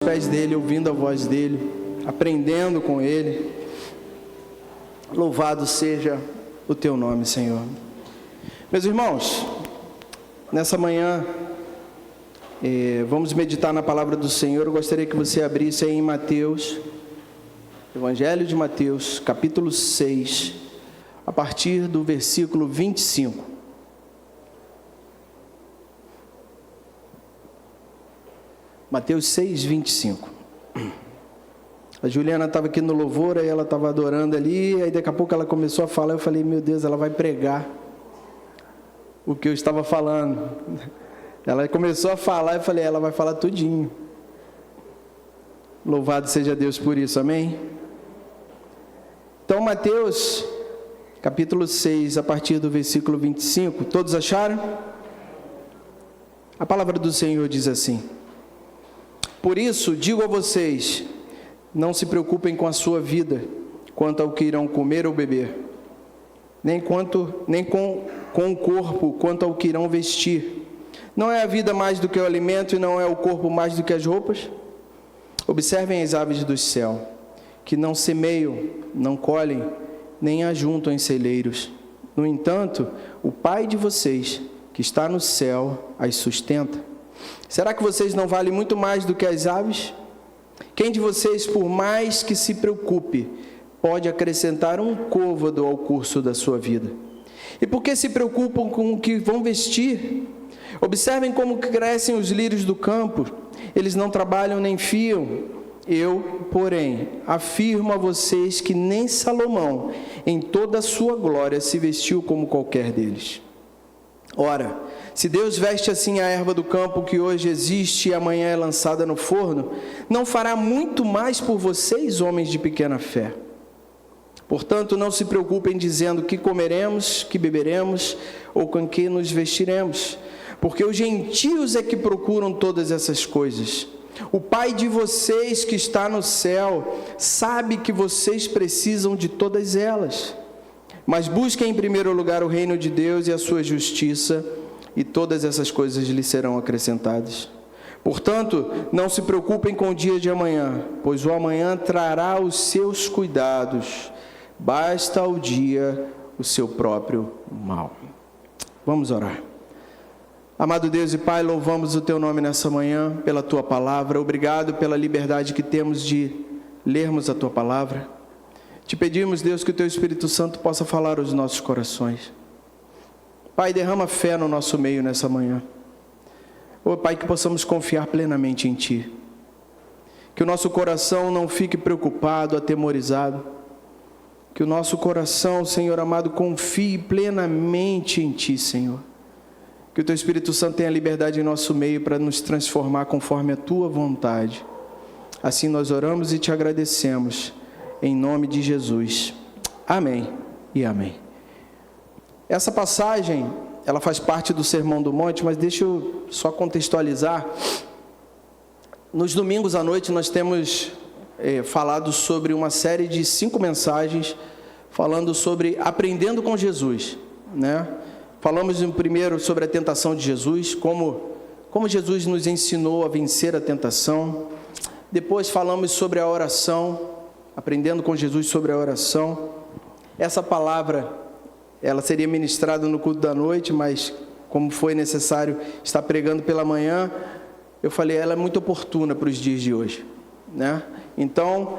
pés dele, ouvindo a voz dele, aprendendo com ele. Louvado seja o teu nome, Senhor. Meus irmãos, nessa manhã, vamos meditar na palavra do Senhor. Eu gostaria que você abrisse aí em Mateus, Evangelho de Mateus, capítulo 6, a partir do versículo 25. Mateus 6, 25. A Juliana estava aqui no louvor, aí ela estava adorando ali, aí daqui a pouco ela começou a falar, eu falei, meu Deus, ela vai pregar o que eu estava falando. Ela começou a falar, eu falei, ela vai falar tudinho. Louvado seja Deus por isso, amém? Então, Mateus, capítulo 6, a partir do versículo 25, todos acharam? A palavra do Senhor diz assim: por isso, digo a vocês, não se preocupem com a sua vida, quanto ao que irão comer ou beber, nem com o corpo, quanto ao que irão vestir. Não é a vida mais do que o alimento e não é o corpo mais do que as roupas? Observem as aves do céu, que não semeiam, não colhem, nem ajuntam em celeiros. No entanto, o Pai de vocês, que está no céu, as sustenta. Será que vocês não valem muito mais do que as aves? Quem de vocês, por mais que se preocupe, pode acrescentar um côvado ao curso da sua vida? E por que se preocupam com o que vão vestir? Observem como crescem os lírios do campo. Eles não trabalham nem fiam. Eu, porém, afirmo a vocês que nem Salomão, em toda a sua glória, se vestiu como qualquer deles. Ora, se Deus veste assim a erva do campo que hoje existe e amanhã é lançada no forno, não fará muito mais por vocês, homens de pequena fé? Portanto, não se preocupem dizendo que comeremos, que beberemos ou com que nos vestiremos, porque os gentios é que procuram todas essas coisas. O Pai de vocês que está no céu sabe que vocês precisam de todas elas. Mas busquem em primeiro lugar o reino de Deus e a sua justiça, e todas essas coisas lhes serão acrescentadas. Portanto, não se preocupem com o dia de amanhã, pois o amanhã trará os seus cuidados. Basta ao dia o seu próprio mal. Vamos orar. Amado Deus e Pai, louvamos o Teu nome nessa manhã, pela Tua palavra. Obrigado pela liberdade que temos de lermos a Tua palavra. Te pedimos, Deus, que o Teu Espírito Santo possa falar aos nossos corações. Pai, derrama fé no nosso meio nessa manhã. Ô Pai, que possamos confiar plenamente em Ti. Que o nosso coração não fique preocupado, atemorizado. Que o nosso coração, Senhor amado, confie plenamente em Ti, Senhor. Que o Teu Espírito Santo tenha liberdade em nosso meio para nos transformar conforme a Tua vontade. Assim nós oramos e Te agradecemos, em nome de Jesus. Amém e amém. Essa passagem, ela faz parte do Sermão do Monte, mas deixa eu só contextualizar. Nos domingos à noite nós temos falado sobre uma série de 5 mensagens, falando sobre aprendendo com Jesus, né? Falamos primeiro sobre a tentação de Jesus, como Jesus nos ensinou a vencer a tentação. Depois falamos sobre a oração, aprendendo com Jesus sobre a oração. Essa palavra, ela seria ministrada no culto da noite, mas como foi necessário estar pregando pela manhã, eu falei, ela é muito oportuna para os dias de hoje, né? Então,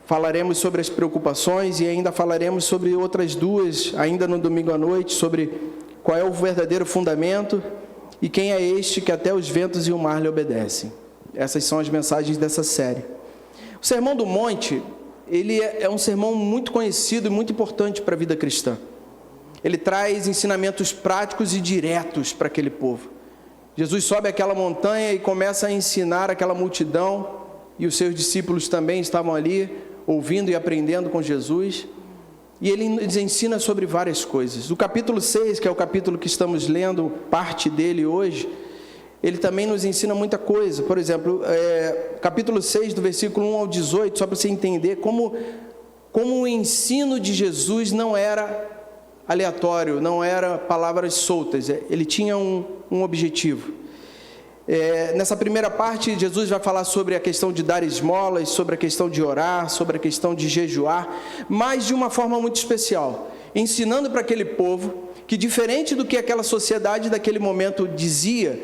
falaremos sobre as preocupações e ainda falaremos sobre outras 2, ainda no domingo à noite, sobre qual é o verdadeiro fundamento e quem é este que até os ventos e o mar lhe obedecem. Essas são as mensagens dessa série. O Sermão do Monte, ele é um sermão muito conhecido e muito importante para a vida cristã. Ele traz ensinamentos práticos e diretos para aquele povo. Jesus sobe aquela montanha e começa a ensinar aquela multidão, e os seus discípulos também estavam ali, ouvindo e aprendendo com Jesus, e ele nos ensina sobre várias coisas. O capítulo 6, que é o capítulo que estamos lendo, parte dele hoje, ele também nos ensina muita coisa. Por exemplo, capítulo 6, do versículo 1 ao 18, só para você entender como o ensino de Jesus não era aleatório, não era palavras soltas, ele tinha um objetivo. Nessa primeira parte, Jesus vai falar sobre a questão de dar esmolas, sobre a questão de orar, sobre a questão de jejuar, mas de uma forma muito especial, ensinando para aquele povo que, diferente do que aquela sociedade daquele momento dizia,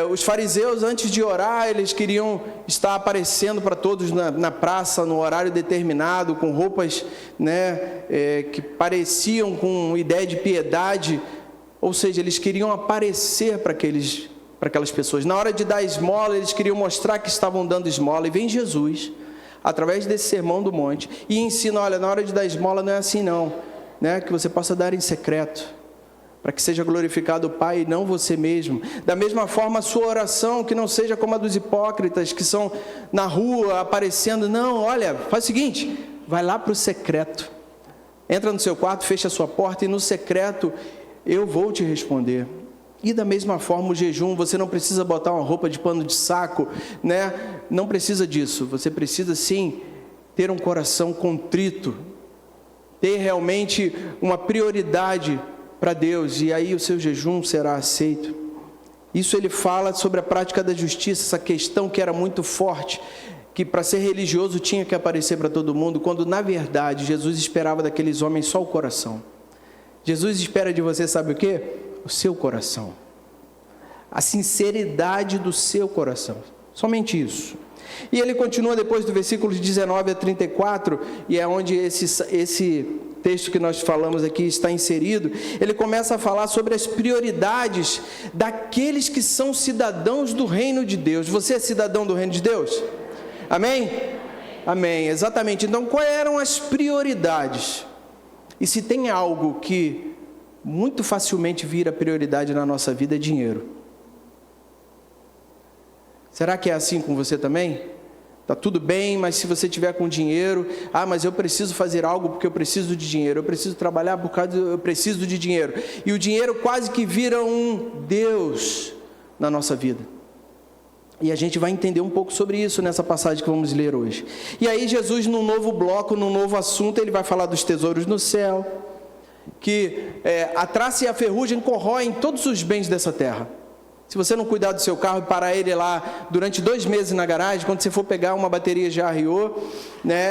os fariseus, antes de orar, eles queriam estar aparecendo para todos na praça, no horário determinado, com roupas, que pareciam com ideia de piedade, ou seja, eles queriam aparecer para aquelas pessoas. Na hora de dar esmola, eles queriam mostrar que estavam dando esmola, e vem Jesus, através desse sermão do monte, e ensina: olha, na hora de dar esmola não é assim não, que você possa dar em secreto, para que seja glorificado o Pai e não você mesmo. Da mesma forma, a sua oração, que não seja como a dos hipócritas, que são na rua, aparecendo. Não, olha, faz o seguinte, vai lá para o secreto, entra no seu quarto, fecha a sua porta, e no secreto eu vou te responder. E da mesma forma o jejum, você não precisa botar uma roupa de pano de saco, não precisa disso. Você precisa sim ter um coração contrito, ter realmente uma prioridade para Deus, e aí o seu jejum será aceito. Isso ele fala sobre a prática da justiça, essa questão que era muito forte, que para ser religioso tinha que aparecer para todo mundo, quando na verdade Jesus esperava daqueles homens só o coração. Jesus espera de você, sabe o quê? O seu coração, a sinceridade do seu coração, somente isso. E ele continua depois do versículo 19 a 34, e é onde esse texto que nós falamos aqui está inserido. Ele começa a falar sobre as prioridades daqueles que são cidadãos do reino de Deus. Você é cidadão do reino de Deus? Amém? Amém, exatamente. Então, quais eram as prioridades? E se tem algo que muito facilmente vira prioridade na nossa vida, é dinheiro. Será que é assim com você também? Está tudo bem, mas se você tiver com dinheiro, mas eu preciso fazer algo porque eu preciso de dinheiro, eu preciso trabalhar por causa eu preciso de dinheiro. E o dinheiro quase que vira um Deus na nossa vida. E a gente vai entender um pouco sobre isso nessa passagem que vamos ler hoje. E aí Jesus, num novo bloco, num novo assunto, ele vai falar dos tesouros no céu, que a traça e a ferrugem corroem todos os bens dessa terra. Se você não cuidar do seu carro e parar ele lá durante 2 meses na garagem, quando você for pegar uma bateria já arriou,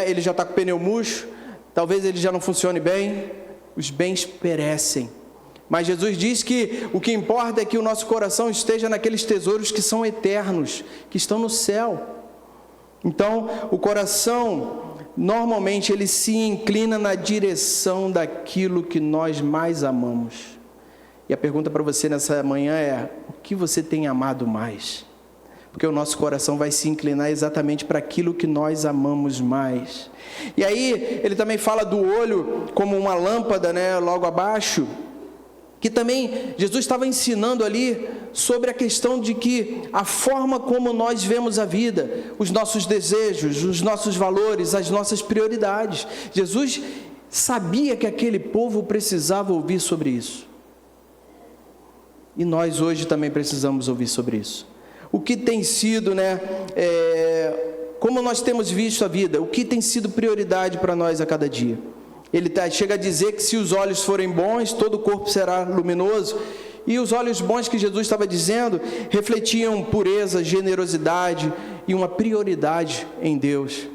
ele já está com o pneu murcho, talvez ele já não funcione bem, os bens perecem. Mas Jesus diz que o que importa é que o nosso coração esteja naqueles tesouros que são eternos, que estão no céu. Então, o coração, normalmente, ele se inclina na direção daquilo que nós mais amamos. E a pergunta para você nessa manhã é: o que você tem amado mais? Porque o nosso coração vai se inclinar exatamente para aquilo que nós amamos mais. E aí, ele também fala do olho como uma lâmpada, logo abaixo, que também Jesus estava ensinando ali sobre a questão de que a forma como nós vemos a vida, os nossos desejos, os nossos valores, as nossas prioridades. Jesus sabia que aquele povo precisava ouvir sobre isso. E nós hoje também precisamos ouvir sobre isso. O que tem sido, como nós temos visto a vida, o que tem sido prioridade para nós a cada dia. Ele chega a dizer que se os olhos forem bons, todo o corpo será luminoso. E os olhos bons que Jesus estava dizendo refletiam pureza, generosidade e uma prioridade em Deus.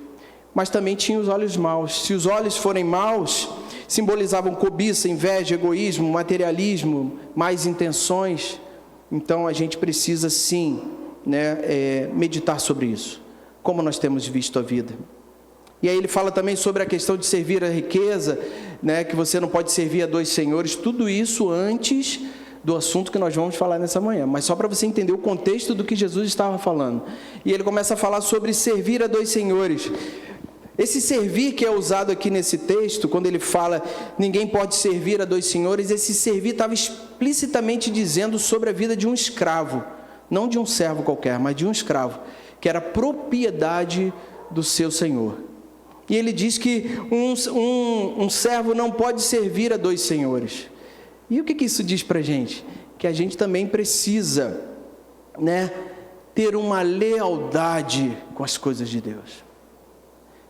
Mas também tinha os olhos maus. Se os olhos forem maus, simbolizavam cobiça, inveja, egoísmo, materialismo, más intenções. Então a gente precisa sim, meditar sobre isso, como nós temos visto a vida. E aí ele fala também sobre a questão de servir a riqueza, que você não pode servir a 2 senhores, tudo isso antes do assunto que nós vamos falar nessa manhã, mas só para você entender o contexto do que Jesus estava falando. E ele começa a falar sobre servir a 2 senhores. Esse servir que é usado aqui nesse texto, quando ele fala ninguém pode servir a 2 senhores, esse servir estava explicitamente dizendo sobre a vida de um escravo, não de um servo qualquer, mas de um escravo, que era propriedade do seu senhor. E ele diz que um servo não pode servir a 2 senhores. E o que isso diz para a gente? Que a gente também precisa, ter uma lealdade com as coisas de Deus.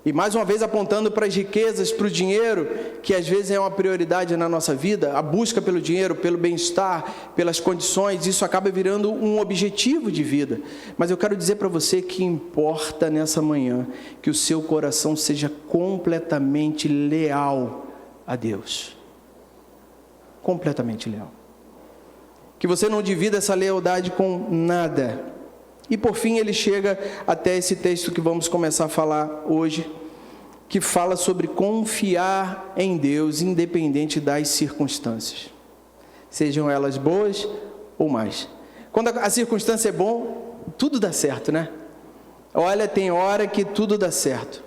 E mais uma vez apontando para as riquezas, para o dinheiro, que às vezes é uma prioridade na nossa vida, a busca pelo dinheiro, pelo bem-estar, pelas condições, isso acaba virando um objetivo de vida. Mas eu quero dizer para você que importa nessa manhã que o seu coração seja completamente leal a Deus. Completamente leal. Que você não divida essa lealdade com nada. E por fim ele chega até esse texto que vamos começar a falar hoje, que fala sobre confiar em Deus independente das circunstâncias, sejam elas boas ou más. Quando a circunstância é bom, tudo dá certo, né? Olha, tem hora que tudo dá certo,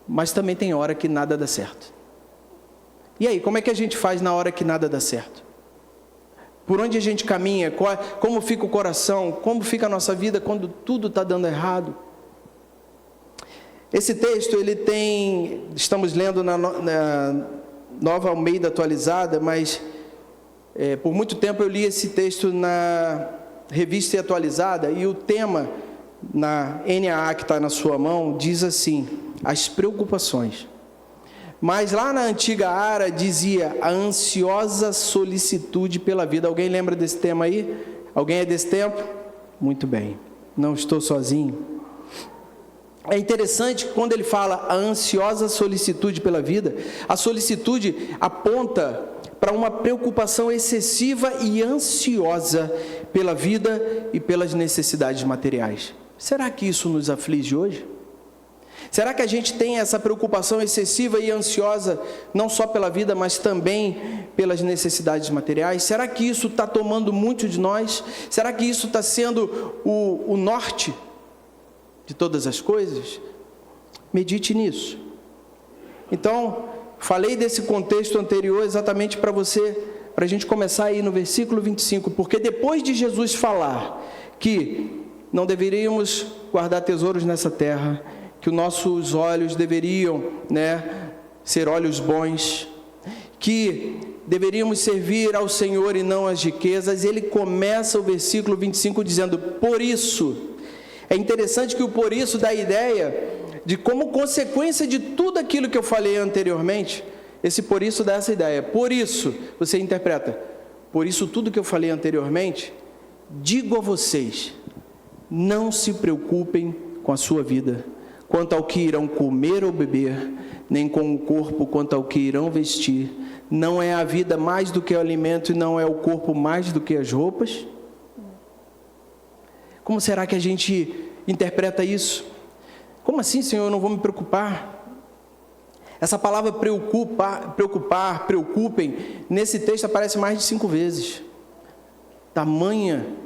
mas também tem hora que nada dá certo. E aí, como é que a gente faz na hora que nada dá certo? Por onde a gente caminha? Como fica o coração? Como fica a nossa vida quando tudo está dando errado? Esse texto, estamos lendo na Nova Almeida Atualizada, mas por muito tempo eu li esse texto na Revista Atualizada, e o tema, na NAA que está na sua mão, diz assim: as preocupações. Mas lá na antiga Ara dizia a ansiosa solicitude pela vida. Alguém lembra desse tema aí? Alguém é desse tempo? Muito bem, não estou sozinho. É interessante que quando ele fala a ansiosa solicitude pela vida, a solicitude aponta para uma preocupação excessiva e ansiosa pela vida e pelas necessidades materiais. Será que isso nos aflige hoje? Será que a gente tem essa preocupação excessiva e ansiosa, não só pela vida, mas também pelas necessidades materiais? Será que isso está tomando muito de nós? Será que isso está sendo o norte de todas as coisas? Medite nisso. Então, falei desse contexto anterior exatamente para a gente começar aí no versículo 25, porque depois de Jesus falar que não deveríamos guardar tesouros nessa terra, que os nossos olhos deveriam, ser olhos bons, que deveríamos servir ao Senhor e não às riquezas, ele começa o versículo 25 dizendo, por isso. É interessante que o por isso dá a ideia de como consequência de tudo aquilo que eu falei anteriormente, esse por isso dá essa ideia. Por isso, você interpreta, por isso tudo que eu falei anteriormente, digo a vocês, não se preocupem com a sua vida, quanto ao que irão comer ou beber, nem com o corpo quanto ao que irão vestir. Não é a vida mais do que o alimento e não é o corpo mais do que as roupas? Como será que a gente interpreta isso? Como assim, Senhor, eu não vou me preocupar? Essa palavra preocupar, preocupem, nesse texto aparece mais de 5 vezes. Tamanha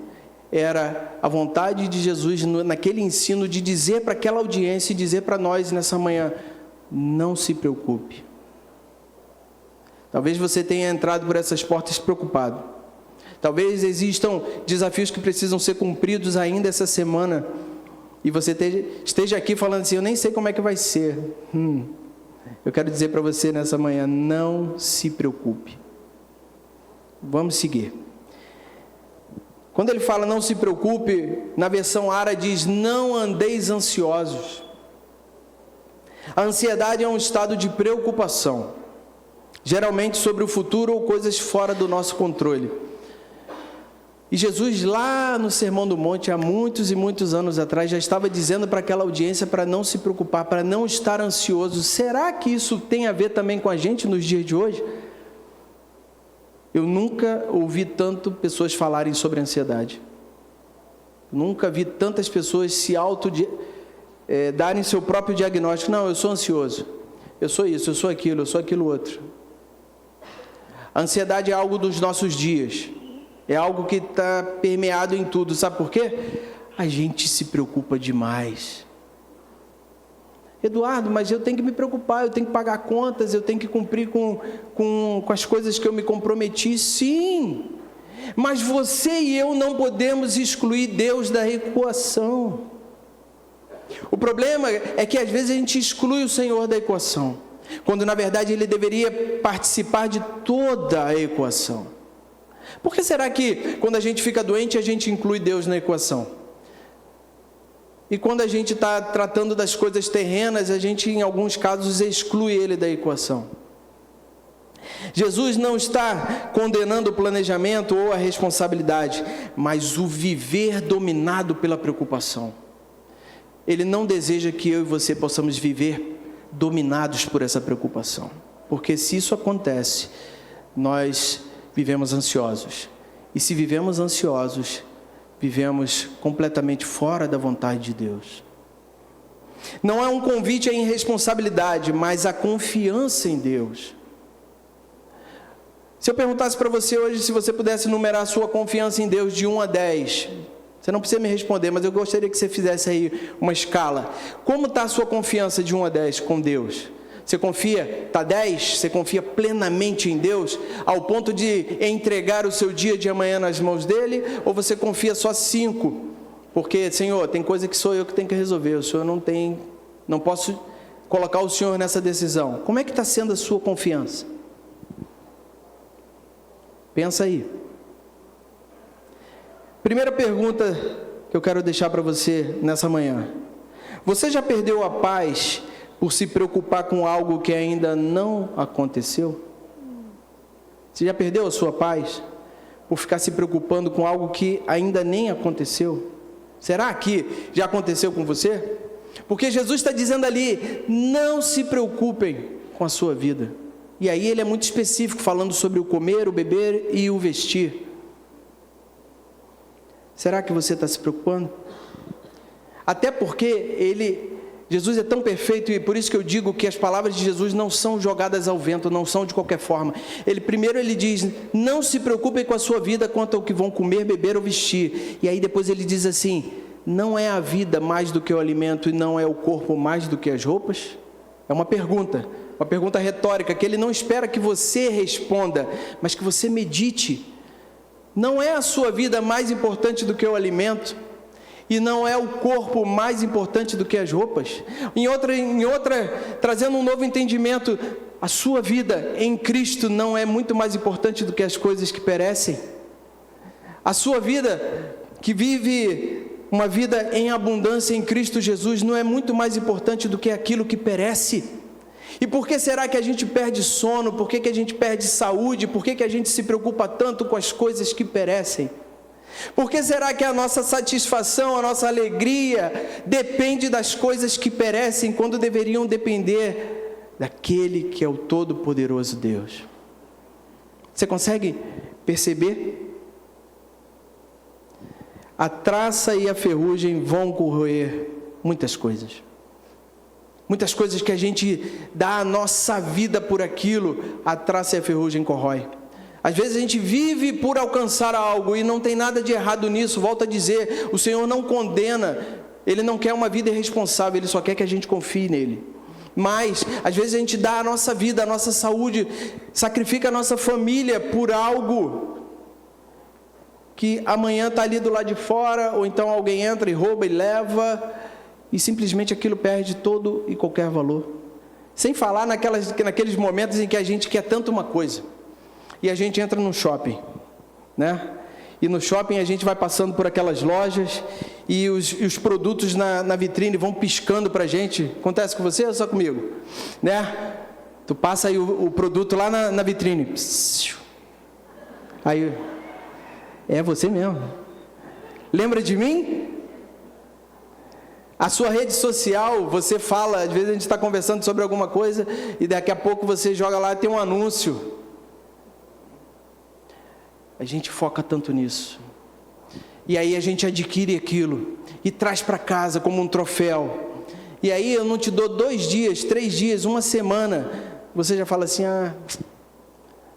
era a vontade de Jesus naquele ensino de dizer para aquela audiência e dizer para nós nessa manhã, não se preocupe. Talvez você tenha entrado por essas portas preocupado. Talvez existam desafios que precisam ser cumpridos ainda essa semana e você esteja aqui falando assim, eu nem sei como é que vai ser. Eu quero dizer para você nessa manhã, não se preocupe. Vamos seguir. Quando ele fala não se preocupe, na versão Ara diz, não andeis ansiosos. A ansiedade é um estado de preocupação, geralmente sobre o futuro ou coisas fora do nosso controle. E Jesus lá no Sermão do Monte, há muitos e muitos anos atrás, já estava dizendo para aquela audiência para não se preocupar, para não estar ansioso. Será que isso tem a ver também com a gente nos dias de hoje? Eu nunca ouvi tanto pessoas falarem sobre ansiedade. Nunca vi tantas pessoas darem seu próprio diagnóstico. Não, eu sou ansioso. Eu sou isso, eu sou aquilo outro. A ansiedade é algo dos nossos dias. É algo que está permeado em tudo. Sabe por quê? A gente se preocupa demais. Eduardo, mas eu tenho que me preocupar, eu tenho que pagar contas, eu tenho que cumprir com as coisas que eu me comprometi. Sim, mas você e eu não podemos excluir Deus da equação. O problema é que às vezes a gente exclui o Senhor da equação, quando na verdade Ele deveria participar de toda a equação. Por que será que quando a gente fica doente a gente inclui Deus na equação? E quando a gente está tratando das coisas terrenas, a gente, em alguns casos, exclui ele da equação. Jesus não está condenando o planejamento ou a responsabilidade, mas o viver dominado pela preocupação. Ele não deseja que eu e você possamos viver dominados por essa preocupação, porque se isso acontece, nós vivemos ansiosos. E se vivemos ansiosos, vivemos completamente fora da vontade de Deus. Não é um convite à irresponsabilidade, mas à confiança em Deus. Se eu perguntasse para você hoje, se você pudesse numerar a sua confiança em Deus de 1 a 10, você não precisa me responder, mas eu gostaria que você fizesse aí uma escala. Como está a sua confiança de 1 a 10 com Deus? Você confia, está 10? Você confia plenamente em Deus, ao ponto de entregar o seu dia de amanhã nas mãos dele? Ou você confia só 5? Porque, Senhor, tem coisa que sou eu que tenho que resolver, o Senhor não posso colocar o Senhor nessa decisão. Como é que está sendo a sua confiança? Pensa aí. Primeira pergunta que eu quero deixar para você nessa manhã. Você já perdeu a paz por se preocupar com algo que ainda não aconteceu? Você já perdeu a sua paz por ficar se preocupando com algo que ainda nem aconteceu? Será que já aconteceu com você? Porque Jesus está dizendo ali, não se preocupem com a sua vida. E aí ele é muito específico, falando sobre o comer, o beber e o vestir. Será que você está se preocupando? Até porque Jesus é tão perfeito, e por isso que eu digo que as palavras de Jesus não são jogadas ao vento, não são de qualquer forma. Primeiro ele diz, não se preocupem com a sua vida quanto ao que vão comer, beber ou vestir. E aí depois ele diz assim, não é a vida mais do que o alimento e não é o corpo mais do que as roupas? É uma pergunta retórica, que ele não espera que você responda, mas que você medite. Não é a sua vida mais importante do que o alimento? E não é o corpo mais importante do que as roupas? Em outra, trazendo um novo entendimento, a sua vida em Cristo não é muito mais importante do que as coisas que perecem? A sua vida, que vive uma vida em abundância em Cristo Jesus, não é muito mais importante do que aquilo que perece? E por que será que a gente perde sono? Por que a gente perde saúde? Por que a gente se preocupa tanto com as coisas que perecem? Por que será que a nossa satisfação, a nossa alegria depende das coisas que perecem, quando deveriam depender daquele que é o Todo-Poderoso Deus? Você consegue perceber? A traça e a ferrugem vão corroer muitas coisas. Muitas coisas que a gente dá a nossa vida por aquilo, a traça e a ferrugem corrói. Às vezes a gente vive por alcançar algo e não tem nada de errado nisso. Volto a dizer, o Senhor não condena, Ele não quer uma vida irresponsável, Ele só quer que a gente confie nele. Mas, às vezes a gente dá a nossa vida, a nossa saúde, sacrifica a nossa família por algo que amanhã está ali do lado de fora, ou então alguém entra e rouba e leva, e simplesmente aquilo perde todo e qualquer valor. Sem falar naqueles momentos em que a gente quer tanto uma coisa, e a gente entra no shopping, né? E no shopping a gente vai passando por aquelas lojas, e os produtos na vitrine vão piscando para a gente. Acontece com você ou só comigo? Né? Tu passa aí o produto lá na vitrine, aí, é você mesmo. Lembra de mim? A sua rede social, você fala, às vezes a gente está conversando sobre alguma coisa, e daqui a pouco você joga lá e tem um anúncio. A gente foca tanto nisso. E aí a gente adquire aquilo, e traz para casa como um troféu. E aí eu não te dou 2 dias, 3 dias, 1 semana, você já fala assim,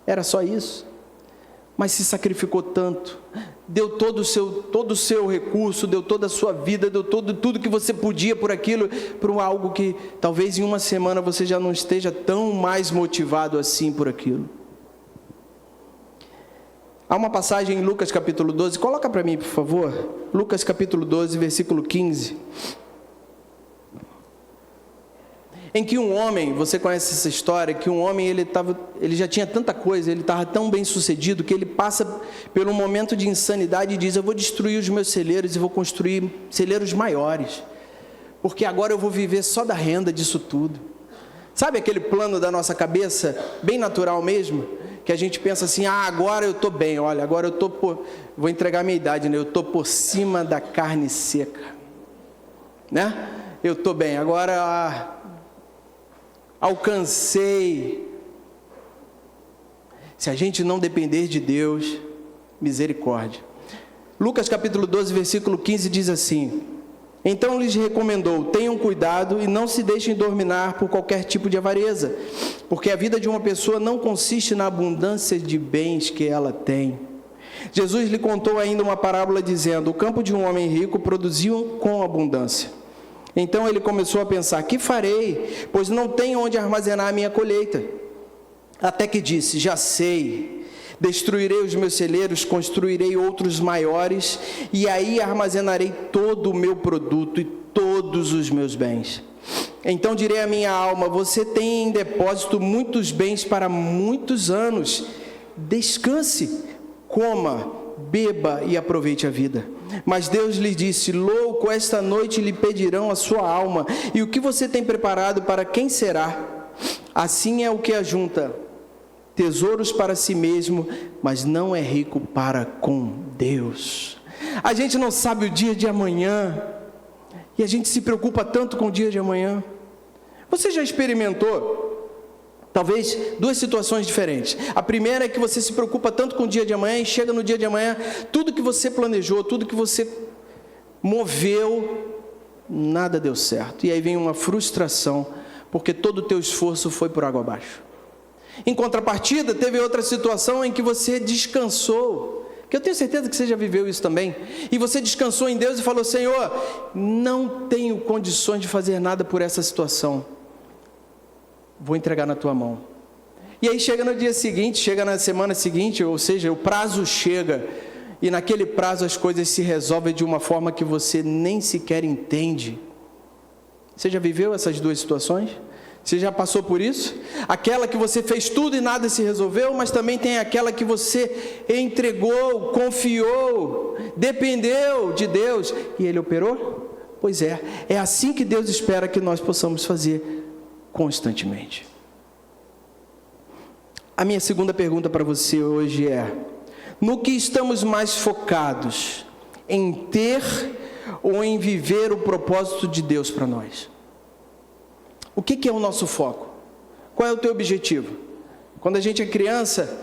era só isso? Mas se sacrificou tanto, deu todo o seu recurso, deu toda a sua vida, deu tudo que você podia por aquilo, por algo que talvez em 1 semana você já não esteja tão mais motivado assim por aquilo. Há uma passagem em Lucas capítulo 12, coloca para mim por favor, Lucas capítulo 12, versículo 15, em que um homem, você conhece essa história, que um homem ele já tinha tanta coisa, ele estava tão bem sucedido, que ele passa por um momento de insanidade e diz, eu vou destruir os meus celeiros e vou construir celeiros maiores. porque agora eu vou viver só da renda disso tudo. Sabe aquele plano da nossa cabeça, bem natural mesmo, que a gente pensa assim, agora eu estou bem, olha, agora eu estou vou entregar a minha idade, né? Eu estou por cima da carne seca, né? Eu estou bem, agora alcancei. Se a gente não depender de Deus, misericórdia. Lucas capítulo 12, versículo 15 diz assim: então lhes recomendou, tenham cuidado e não se deixem dominar por qualquer tipo de avareza, porque a vida de uma pessoa não consiste na abundância de bens que ela tem. Jesus lhe contou ainda uma parábola dizendo: o campo de um homem rico produziu com abundância. Então ele começou a pensar: que farei, pois não tenho onde armazenar a minha colheita? Até que disse: já sei, destruirei os meus celeiros, construirei outros maiores, e aí armazenarei todo o meu produto e todos os meus bens. Então direi à minha alma: você tem em depósito muitos bens para muitos anos, descanse, coma, beba e aproveite a vida. Mas Deus lhe disse: louco, esta noite lhe pedirão a sua alma, e o que você tem preparado para quem será? Assim é o que ajunta tesouros para si mesmo, mas não é rico para com Deus. A gente não sabe o dia de amanhã, e a gente se preocupa tanto com o dia de amanhã. Você já experimentou talvez duas situações diferentes? A primeira é que você se preocupa tanto com o dia de amanhã, e chega no dia de amanhã, tudo que você planejou, tudo que você moveu, nada deu certo, e aí vem uma frustração, porque todo o teu esforço foi por água abaixo. Em contrapartida, teve outra situação em que você descansou, que eu tenho certeza que você já viveu isso também, e você descansou em Deus e falou: Senhor, não tenho condições de fazer nada por essa situação, vou entregar na tua mão. E aí chega no dia seguinte, chega na semana seguinte, ou seja, o prazo chega, e naquele prazo as coisas se resolvem de uma forma que você nem sequer entende. Você já viveu essas duas situações? Você já passou por isso? Aquela que você fez tudo e nada se resolveu, mas também tem aquela que você entregou, confiou, dependeu de Deus e Ele operou? Pois é assim que Deus espera que nós possamos fazer constantemente. A minha segunda pergunta para você hoje é: no que estamos mais focados? Em ter ou em viver o propósito de Deus para nós? O que é o nosso foco? Qual é o teu objetivo? Quando a gente é criança,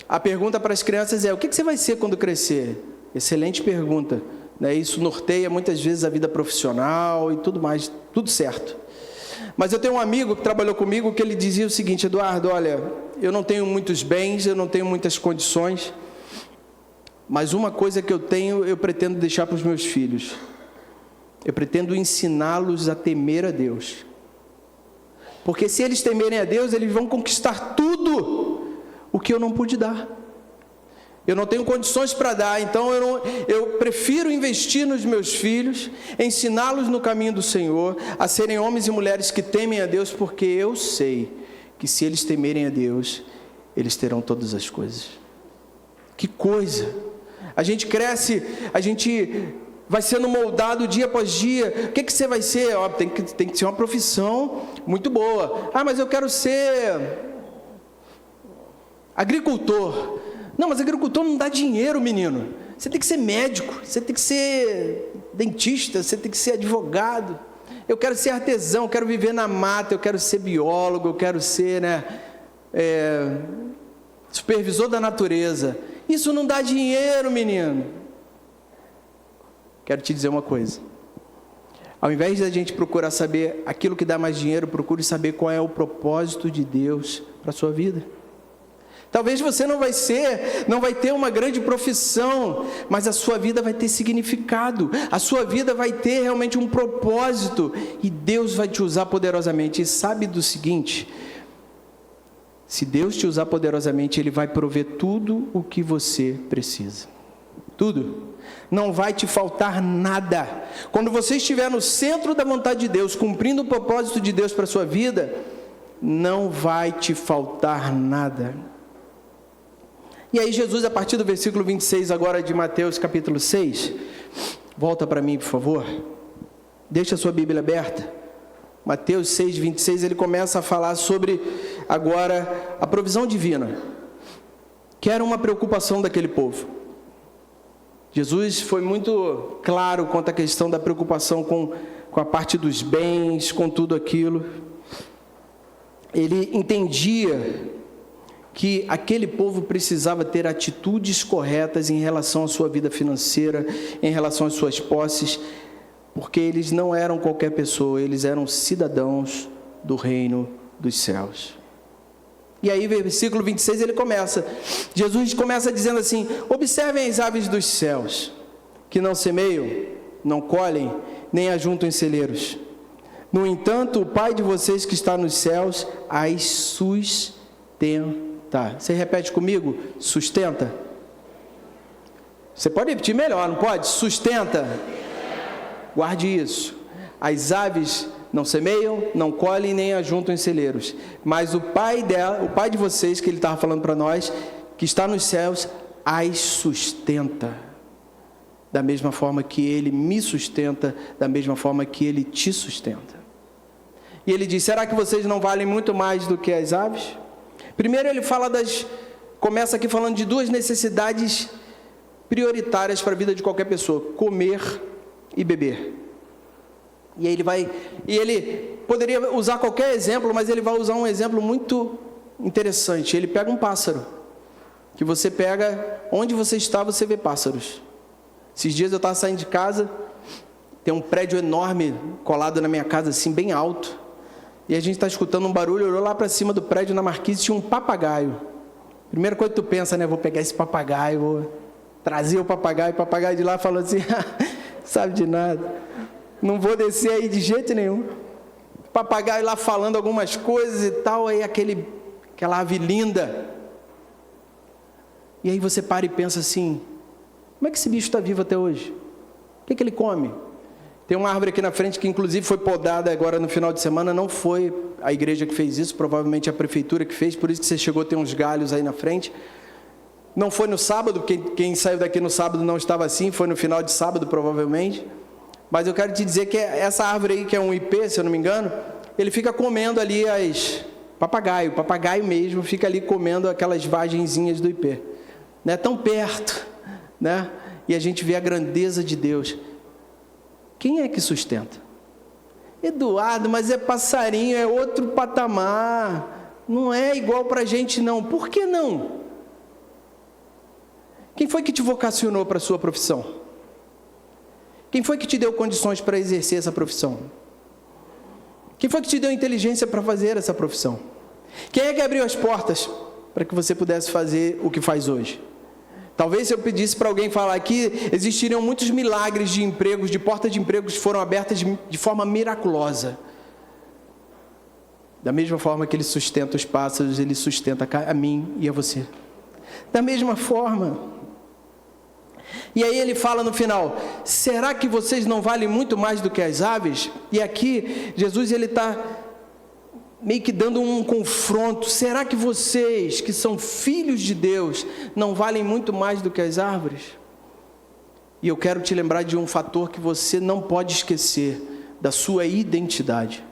a pergunta para as crianças é: o que você vai ser quando crescer? Excelente pergunta, né? Isso norteia muitas vezes a vida profissional e tudo mais, tudo certo. Mas eu tenho um amigo que trabalhou comigo, que ele dizia o seguinte: Eduardo, olha, eu não tenho muitos bens, eu não tenho muitas condições, mas uma coisa que eu tenho, eu pretendo deixar para os meus filhos. Eu pretendo ensiná-los a temer a Deus. Porque se eles temerem a Deus, eles vão conquistar tudo o que eu não pude dar. Eu não tenho condições para dar, então eu prefiro investir nos meus filhos, ensiná-los no caminho do Senhor, a serem homens e mulheres que temem a Deus, porque eu sei que se eles temerem a Deus, eles terão todas as coisas. Que coisa! A gente cresce, a gente vai sendo moldado dia após dia. O que você vai ser? Tem que ser uma profissão muito boa. Mas eu quero ser agricultor. Não, mas agricultor não dá dinheiro, menino. Você tem que ser médico, você tem que ser dentista, você tem que ser advogado. Eu quero ser artesão, eu quero viver na mata, eu quero ser biólogo, eu quero ser supervisor da natureza. Isso não dá dinheiro, menino. Quero te dizer uma coisa: ao invés da gente procurar saber aquilo que dá mais dinheiro, procure saber qual é o propósito de Deus para a sua vida. Talvez você não vai ter uma grande profissão, mas a sua vida vai ter significado, a sua vida vai ter realmente um propósito, e Deus vai te usar poderosamente. E sabe do seguinte: se Deus te usar poderosamente, Ele vai prover tudo o que você precisa. Tudo. Não vai te faltar nada. Quando você estiver no centro da vontade de Deus, cumprindo o propósito de Deus para a sua vida, não vai te faltar nada. E aí Jesus, a partir do versículo 26 agora de Mateus capítulo 6, volta para mim, por favor. Deixa a sua Bíblia aberta. Mateus 6, 26, ele começa a falar sobre, agora, a provisão divina, que era uma preocupação daquele povo. Jesus foi muito claro quanto à questão da preocupação com a parte dos bens, com tudo aquilo. Ele entendia que aquele povo precisava ter atitudes corretas em relação à sua vida financeira, em relação às suas posses, porque eles não eram qualquer pessoa, eles eram cidadãos do reino dos céus. E aí, versículo 26, Jesus começa dizendo assim: observem as aves dos céus, que não semeiam, não colhem, nem ajuntam em celeiros. No entanto, o Pai de vocês que está nos céus as sustenta. Você repete comigo? Sustenta. Você pode repetir melhor, não pode? Sustenta. Guarde isso. As aves não semeiam, não colhem, nem ajuntam em celeiros. Mas o Pai de vocês, que ele estava falando para nós, que está nos céus, as sustenta. Da mesma forma que ele me sustenta, da mesma forma que ele te sustenta. E ele diz: será que vocês não valem muito mais do que as aves? Primeiro ele começa aqui falando de duas necessidades prioritárias para a vida de qualquer pessoa: comer e beber. E ele poderia usar qualquer exemplo, mas ele vai usar um exemplo muito interessante. Ele pega um pássaro, que você pega, onde você está, você vê pássaros. Esses dias eu estava saindo de casa, tem um prédio enorme colado na minha casa, assim, bem alto, e a gente está escutando um barulho, olhou lá para cima do prédio, na marquise, tinha um papagaio. Primeira coisa que tu pensa, né, vou pegar esse papagaio, vou trazer o papagaio de lá falou assim: sabe de nada, não vou descer aí de jeito nenhum. O papagaio lá falando algumas coisas e tal, aí aquela ave linda. E aí você para e pensa assim: como é que esse bicho está vivo até hoje? O que ele come? Tem uma árvore aqui na frente que inclusive foi podada agora no final de semana. Não foi a igreja que fez isso, provavelmente a prefeitura que fez, por isso que você chegou a ter uns galhos aí na frente. Não foi no sábado, quem saiu daqui no sábado não estava assim, foi no final de sábado provavelmente. Mas eu quero te dizer que essa árvore aí, que é um ipê, se eu não me engano, ele fica comendo ali o papagaio mesmo fica ali comendo aquelas vagenzinhas do ipê, né? Tão perto, né? E a gente vê a grandeza de Deus. Quem é que sustenta? Eduardo, mas é passarinho, é outro patamar, não é igual para a gente não. Por que não? Quem foi que te vocacionou para a sua profissão? Quem foi que te deu condições para exercer essa profissão? Quem foi que te deu inteligência para fazer essa profissão? Quem é que abriu as portas para que você pudesse fazer o que faz hoje? Talvez se eu pedisse para alguém falar aqui, existiriam muitos milagres de empregos, de portas de empregos que foram abertas de forma miraculosa. Da mesma forma que ele sustenta os pássaros, ele sustenta a mim e a você. Da mesma forma. E aí ele fala no final: será que vocês não valem muito mais do que as aves? E aqui Jesus ele está meio que dando um confronto. Será que vocês, que são filhos de Deus, não valem muito mais do que as árvores? E eu quero te lembrar de um fator que você não pode esquecer: da sua identidade.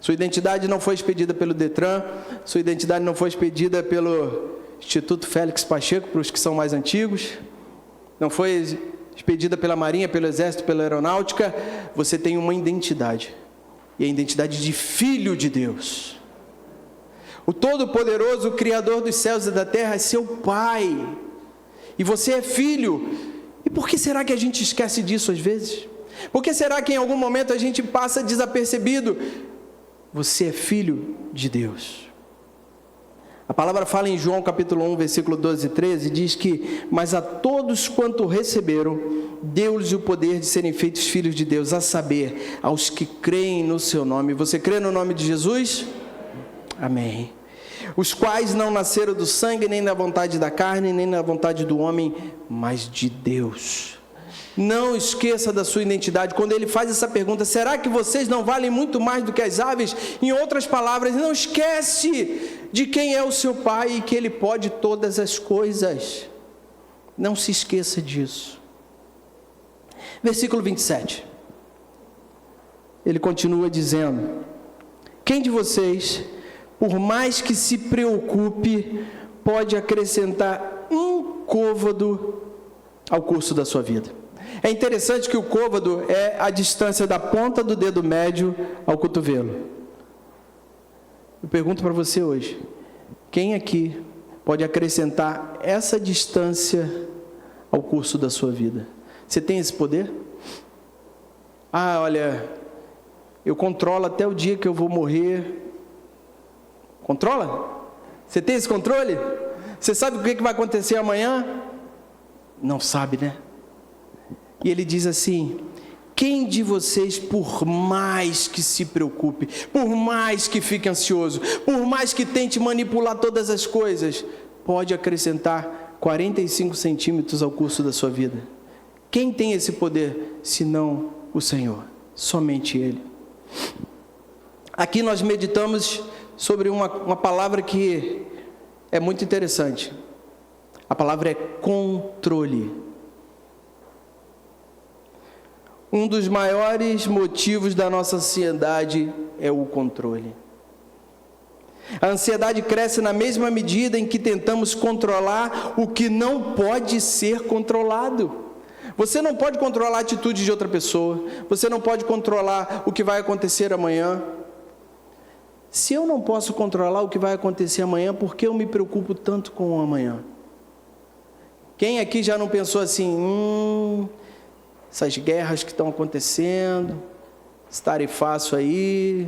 Sua identidade não foi expedida pelo Detran, sua identidade não foi expedida pelo Instituto Félix Pacheco, para os que são mais antigos, não foi expedida pela Marinha, pelo Exército, pela Aeronáutica. Você tem uma identidade, e a identidade de filho de Deus. O Todo-Poderoso, o Criador dos céus e da terra, é seu Pai, e você é filho. E por que será que a gente esquece disso às vezes? Por que será que em algum momento a gente passa desapercebido? Você é filho de Deus. A palavra fala em João capítulo 1, versículo 12 e 13, diz que: mas a todos quanto receberam, deu-lhes o poder de serem feitos filhos de Deus, a saber, aos que creem no seu nome. Você crê no nome de Jesus? Amém. Os quais não nasceram do sangue, nem na vontade da carne, nem na vontade do homem, mas de Deus. Não esqueça da sua identidade. Quando ele faz essa pergunta: será que vocês não valem muito mais do que as aves? Em outras palavras, não esquece de quem é o seu Pai e que Ele pode todas as coisas. Não se esqueça disso. Versículo 27. ele continua dizendo: quem de vocês, por mais que se preocupe, pode acrescentar um côvado ao curso da sua vida? É interessante que o côvado é a distância da ponta do dedo médio ao cotovelo. Eu pergunto para você hoje, quem aqui pode acrescentar essa distância ao curso da sua vida? Você tem esse poder? Ah, olha, eu controlo até o dia que eu vou morrer. Controla? Você tem esse controle? Você sabe o que vai acontecer amanhã? Não sabe, né? E ele diz assim: quem de vocês, por mais que se preocupe, por mais que fique ansioso, por mais que tente manipular todas as coisas, pode acrescentar 45 centímetros ao curso da sua vida? Quem tem esse poder, senão o Senhor? Somente Ele. Aqui nós meditamos sobre uma palavra que é muito interessante. A palavra é controle. Um dos maiores motivos da nossa ansiedade é o controle. A ansiedade cresce na mesma medida em que tentamos controlar o que não pode ser controlado. Você não pode controlar a atitude de outra pessoa. Você não pode controlar o que vai acontecer amanhã. Se eu não posso controlar o que vai acontecer amanhã, por que eu me preocupo tanto com o amanhã? Quem aqui já não pensou assim, essas guerras que estão acontecendo, esse tarifaço aí,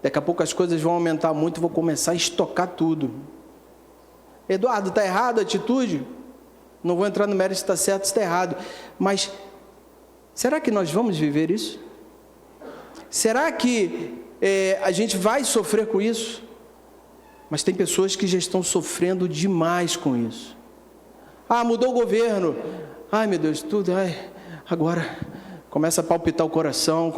daqui a pouco as coisas vão aumentar muito, vou começar a estocar tudo. Eduardo, está errado a atitude? Não vou entrar no mérito se está certo, se está errado. Mas, será que nós vamos viver isso? Será que a gente vai sofrer com isso? Mas tem pessoas que já estão sofrendo demais com isso. Ah, mudou o governo. Ai, meu Deus, tudo, agora começa a palpitar o coração,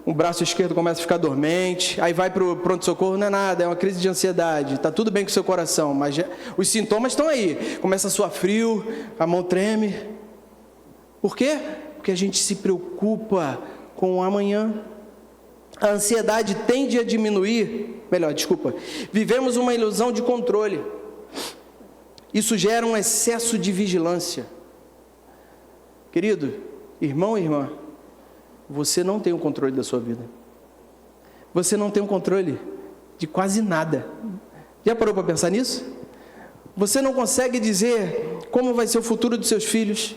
o braço esquerdo começa a ficar dormente, aí vai para o pronto-socorro, não é nada, é uma crise de ansiedade, está tudo bem com o seu coração, mas os sintomas estão aí, começa a suar frio, a mão treme. Por quê? Porque a gente se preocupa com o amanhã. A ansiedade tende a diminuir, vivemos uma ilusão de controle. Isso gera um excesso de vigilância. Querido, irmão e irmã, você não tem o controle da sua vida. Você não tem o controle de quase nada. Já parou para pensar nisso? Você não consegue dizer como vai ser o futuro dos seus filhos.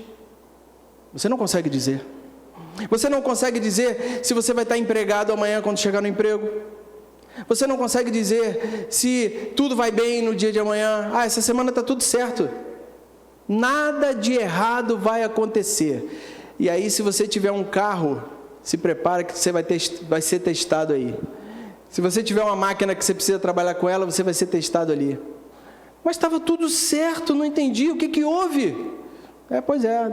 Você não consegue dizer. Você não consegue dizer se você vai estar empregado amanhã quando chegar no emprego. Você não consegue dizer se tudo vai bem no dia de amanhã. Essa semana está tudo certo. Nada de errado vai acontecer. E aí, se você tiver um carro, se prepara que você vai ser testado aí. Se você tiver uma máquina que você precisa trabalhar com ela, você vai ser testado ali. Mas estava tudo certo, não entendi, o que houve?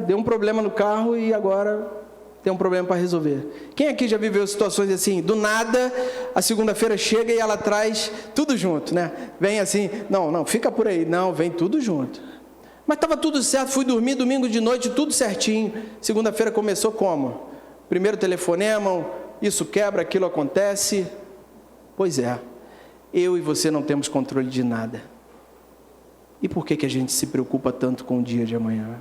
Deu um problema no carro e agora tem um problema para resolver. Quem aqui já viveu situações assim, do nada, a segunda-feira chega e ela traz tudo junto, né? Vem assim, não, fica por aí, não, vem tudo junto. Mas estava tudo certo, fui dormir domingo de noite, tudo certinho. Segunda-feira começou como? Primeiro telefonema, isso quebra, aquilo acontece. Pois é, eu e você não temos controle de nada. E por que a gente se preocupa tanto com o dia de amanhã?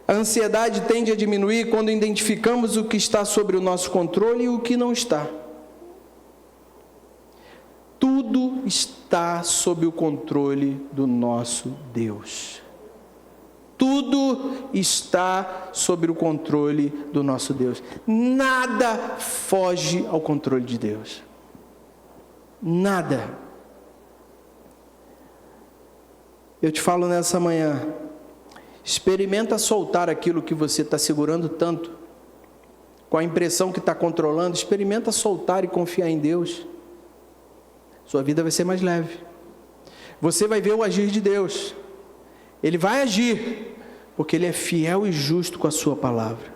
A ansiedade tende a diminuir quando identificamos o que está sobre o nosso controle e o que não está. Tudo está sob o controle do nosso Deus. Tudo está sob o controle do nosso Deus. Nada foge ao controle de Deus. Nada. Eu te falo nessa manhã, experimenta soltar aquilo que você está segurando tanto, com a impressão que está controlando, experimenta soltar e confiar em Deus. Sua vida vai ser mais leve. Você vai ver o agir de Deus. Ele vai agir, porque Ele é fiel e justo com a sua palavra.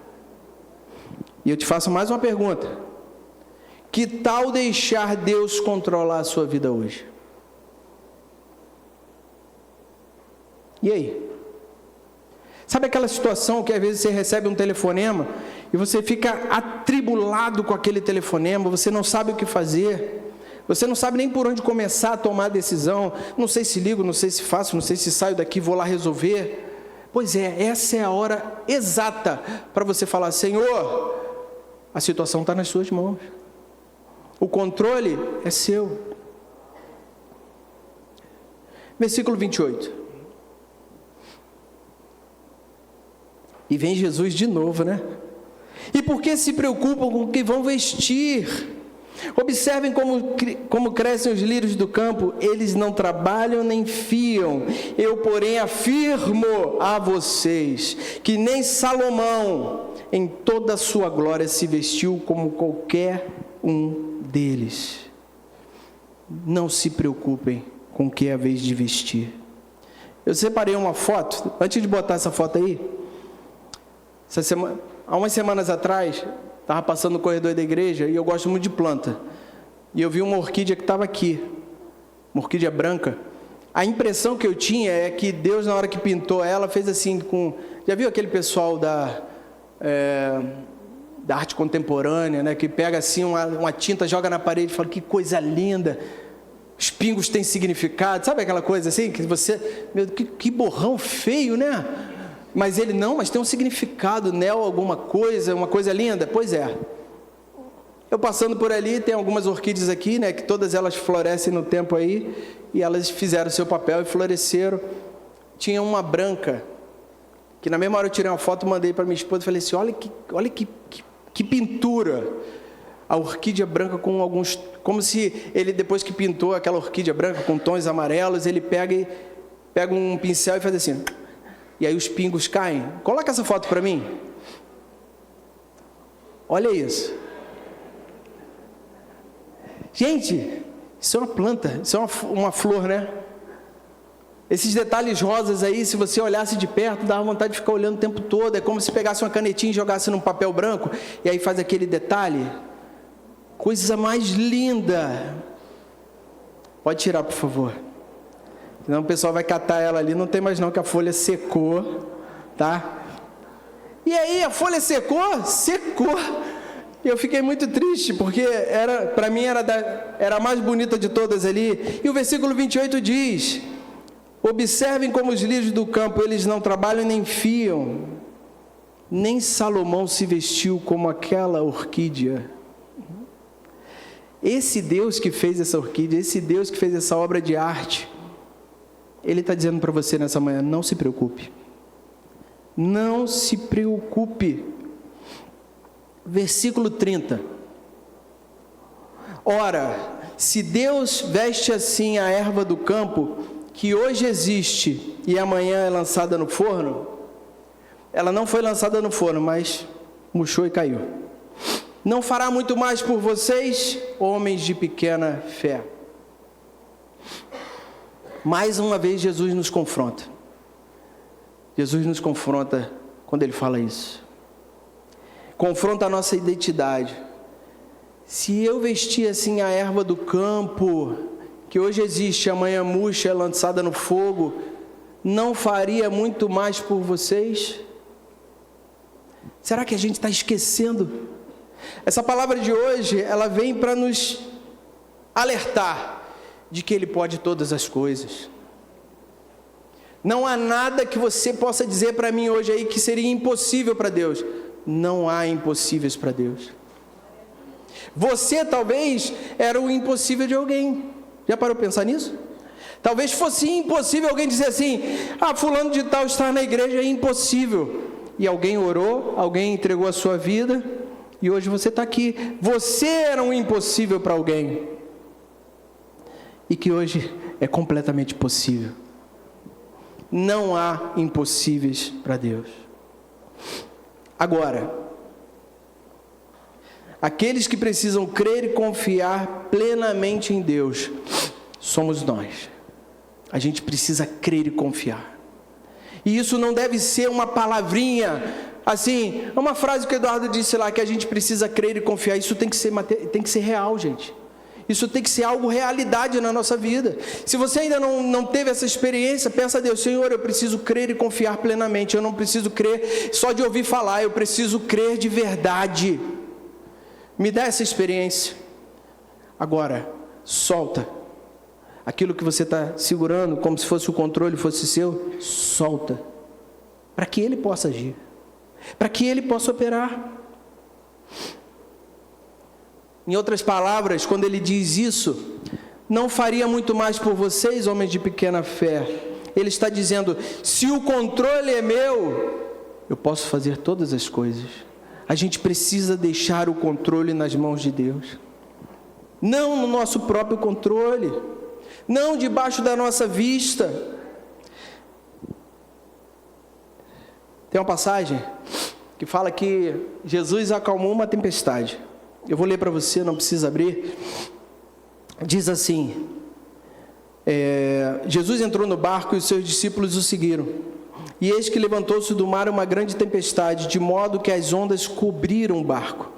E eu te faço mais uma pergunta. Que tal deixar Deus controlar a sua vida hoje? E aí? Sabe aquela situação que às vezes você recebe um telefonema e você fica atribulado com aquele telefonema, você não sabe o que fazer, você não sabe nem por onde começar a tomar a decisão, não sei se ligo, não sei se faço, não sei se saio daqui, vou lá resolver. Pois é, essa é a hora exata para você falar: Senhor, a situação está nas suas mãos, o controle é seu. Versículo 28. E vem Jesus de novo, né? E por que se preocupam com o que vão vestir? Observem como crescem os lírios do campo, eles não trabalham nem fiam. Eu, porém, afirmo a vocês que nem Salomão, em toda a sua glória, se vestiu como qualquer um deles. Não se preocupem com o que é a vez de vestir. Eu separei uma foto, antes de botar essa foto aí, há umas semanas atrás, estava passando no corredor da igreja e eu gosto muito de planta. E eu vi uma orquídea que estava aqui, uma orquídea branca. A impressão que eu tinha é que Deus, na hora que pintou ela, fez assim com... Já viu aquele pessoal da arte contemporânea, né, que pega assim uma tinta, joga na parede e fala: que coisa linda, os pingos têm significado. Sabe aquela coisa assim, que você... Meu, que borrão feio, né? Mas ele não, mas tem um significado, neo alguma coisa, uma coisa linda. Pois é. Eu passando por ali, tem algumas orquídeas aqui, né, que todas elas florescem no tempo aí, e elas fizeram seu papel e floresceram. Tinha uma branca, que na mesma hora eu tirei uma foto, mandei para minha esposa e falei assim: olha que pintura. A orquídea branca com alguns, como se ele, depois que pintou aquela orquídea branca com tons amarelos, ele pega um pincel e faz assim, e aí os pingos caem. Coloca essa foto para mim. Olha isso. Gente, isso é uma planta, isso é uma flor, né? Esses detalhes rosas aí, se você olhasse de perto, dava vontade de ficar olhando o tempo todo. É como se pegasse uma canetinha e jogasse num papel branco, e aí faz aquele detalhe. Coisa mais linda. Pode tirar, por favor. Senão o pessoal vai catar ela ali, não tem mais não, que a folha secou, tá? E aí, a folha secou? Secou. E eu fiquei muito triste, porque para mim era a mais bonita de todas ali. E o versículo 28 diz: observem como os lírios do campo, eles não trabalham nem fiam. Nem Salomão se vestiu como aquela orquídea. Esse Deus que fez essa orquídea, esse Deus que fez essa obra de arte, Ele está dizendo para você nessa manhã: não se preocupe. Não se preocupe. Versículo 30. Ora, se Deus veste assim a erva do campo, que hoje existe e amanhã é lançada no forno, ela não foi lançada no forno, mas murchou e caiu. Não fará muito mais por vocês, homens de pequena fé? Mais uma vez Jesus nos confronta. Jesus nos confronta quando Ele fala isso. Confronta a nossa identidade. Se eu vestir assim a erva do campo, que hoje existe, amanhã murcha, é lançada no fogo, não faria muito mais por vocês? Será que a gente está esquecendo? Essa palavra de hoje, ela vem para nos alertar de que Ele pode todas as coisas. Não há nada que você possa dizer para mim hoje aí que seria impossível para Deus. Não há impossíveis para Deus. Você talvez era o impossível de alguém. Já parou para pensar nisso? Talvez fosse impossível alguém dizer assim: fulano de tal estar na igreja é impossível. E alguém orou, alguém entregou a sua vida, e hoje você está aqui. Você era um impossível para alguém, e que hoje é completamente possível. Não há impossíveis para Deus. Agora, aqueles que precisam crer e confiar plenamente em Deus, somos nós. A gente precisa crer e confiar. E isso não deve ser uma palavrinha, assim, uma frase que o Eduardo disse lá, que a gente precisa crer e confiar. Isso tem que ser real, gente. Isso tem que ser algo realidade na nossa vida. Se você ainda não teve essa experiência, peça a Deus: Senhor, eu preciso crer e confiar plenamente. Eu não preciso crer só de ouvir falar, eu preciso crer de verdade. Me dá essa experiência. Agora, solta. Aquilo que você está segurando, como se fosse o controle, fosse seu, solta. Para que Ele possa agir. Para que Ele possa operar. Em outras palavras, quando Ele diz isso, não faria muito mais por vocês, homens de pequena fé. Ele está dizendo: se o controle é meu, eu posso fazer todas as coisas. A gente precisa deixar o controle nas mãos de Deus. Não no nosso próprio controle. Não debaixo da nossa vista. Tem uma passagem que fala que Jesus acalmou uma tempestade. Eu vou ler para você, não precisa abrir. Diz assim: Jesus entrou no barco e os seus discípulos o seguiram. E eis que levantou-se do mar uma grande tempestade, de modo que as ondas cobriram o barco.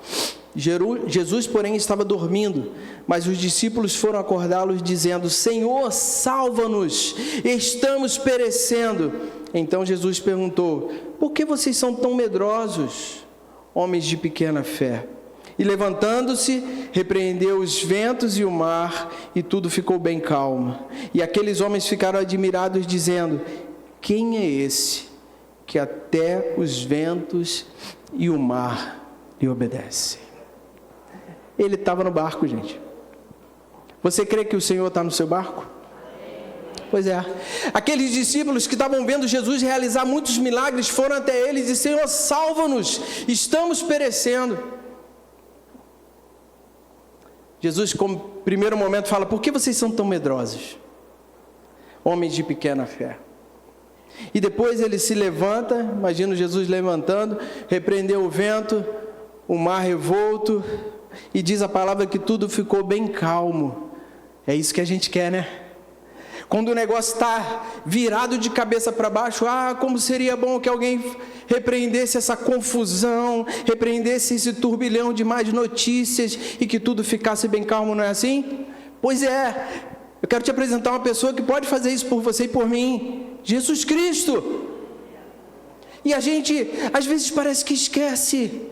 Jesus, porém, estava dormindo, mas os discípulos foram acordá-los, dizendo: Senhor, salva-nos, estamos perecendo. Então Jesus perguntou: por que vocês são tão medrosos, homens de pequena fé? E levantando-se, repreendeu os ventos e o mar, e tudo ficou bem calmo. E aqueles homens ficaram admirados, dizendo: quem é esse que até os ventos e o mar lhe obedecem? Ele estava no barco, gente. Você crê que o Senhor está no seu barco? Pois é. Aqueles discípulos que estavam vendo Jesus realizar muitos milagres foram até ele e disseram: Senhor, salva-nos, estamos perecendo. Jesus, como primeiro momento, fala: por que vocês são tão medrosos, homens de pequena fé? E depois ele se levanta, imagina Jesus levantando, repreendeu o vento, o mar revolto, e diz a palavra que tudo ficou bem calmo. É isso que a gente quer, né? Quando o negócio está virado de cabeça para baixo, como seria bom que alguém repreendesse essa confusão, repreendesse esse turbilhão de más notícias e que tudo ficasse bem calmo, não é assim? Pois é, eu quero te apresentar uma pessoa que pode fazer isso por você e por mim: Jesus Cristo. E a gente, às vezes, parece que esquece,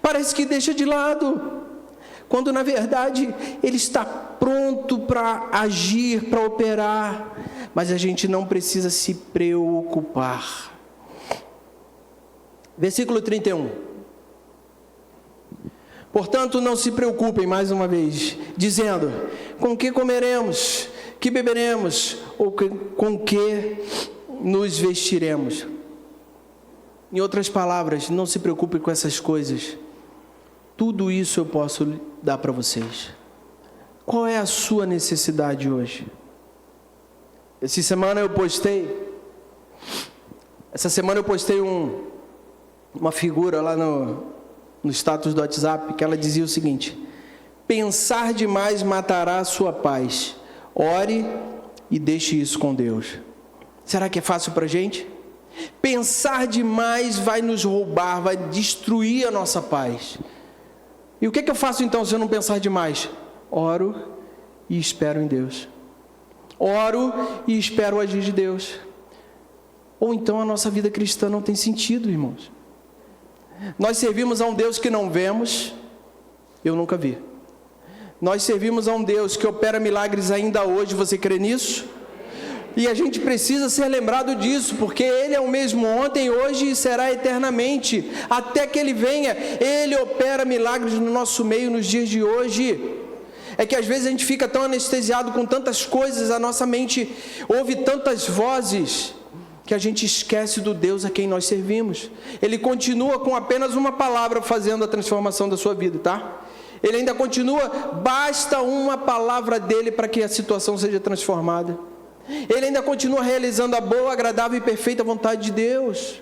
parece que deixa de lado, quando na verdade Ele está pronto para agir, para operar, mas a gente não precisa se preocupar. Versículo 31. Portanto, não se preocupem, mais uma vez, dizendo: com que comeremos, que beberemos, ou com que nos vestiremos? Em outras palavras, não se preocupem com essas coisas. Tudo isso eu posso dar para vocês. Qual é a sua necessidade hoje? Essa semana eu postei uma figura lá no status do WhatsApp, que ela dizia o seguinte: pensar demais matará a sua paz. Ore e deixe isso com Deus. Será que é fácil para a gente? Pensar demais vai nos roubar, vai destruir a nossa paz. E o que eu faço então se eu não pensar demais? Oro e espero em Deus. Oro e espero o agir de Deus. Ou então a nossa vida cristã não tem sentido, irmãos. Nós servimos a um Deus que não vemos, eu nunca vi. Nós servimos a um Deus que opera milagres ainda hoje, você crê nisso? E a gente precisa ser lembrado disso, porque Ele é o mesmo ontem, hoje e será eternamente, até que Ele venha. Ele opera milagres no nosso meio nos dias de hoje. É que às vezes a gente fica tão anestesiado com tantas coisas, a nossa mente ouve tantas vozes, que a gente esquece do Deus a quem nós servimos. Ele continua com apenas uma palavra fazendo a transformação da sua vida, tá? Ele ainda continua, basta uma palavra dele para que a situação seja transformada. Ele ainda continua realizando a boa, agradável e perfeita vontade de Deus.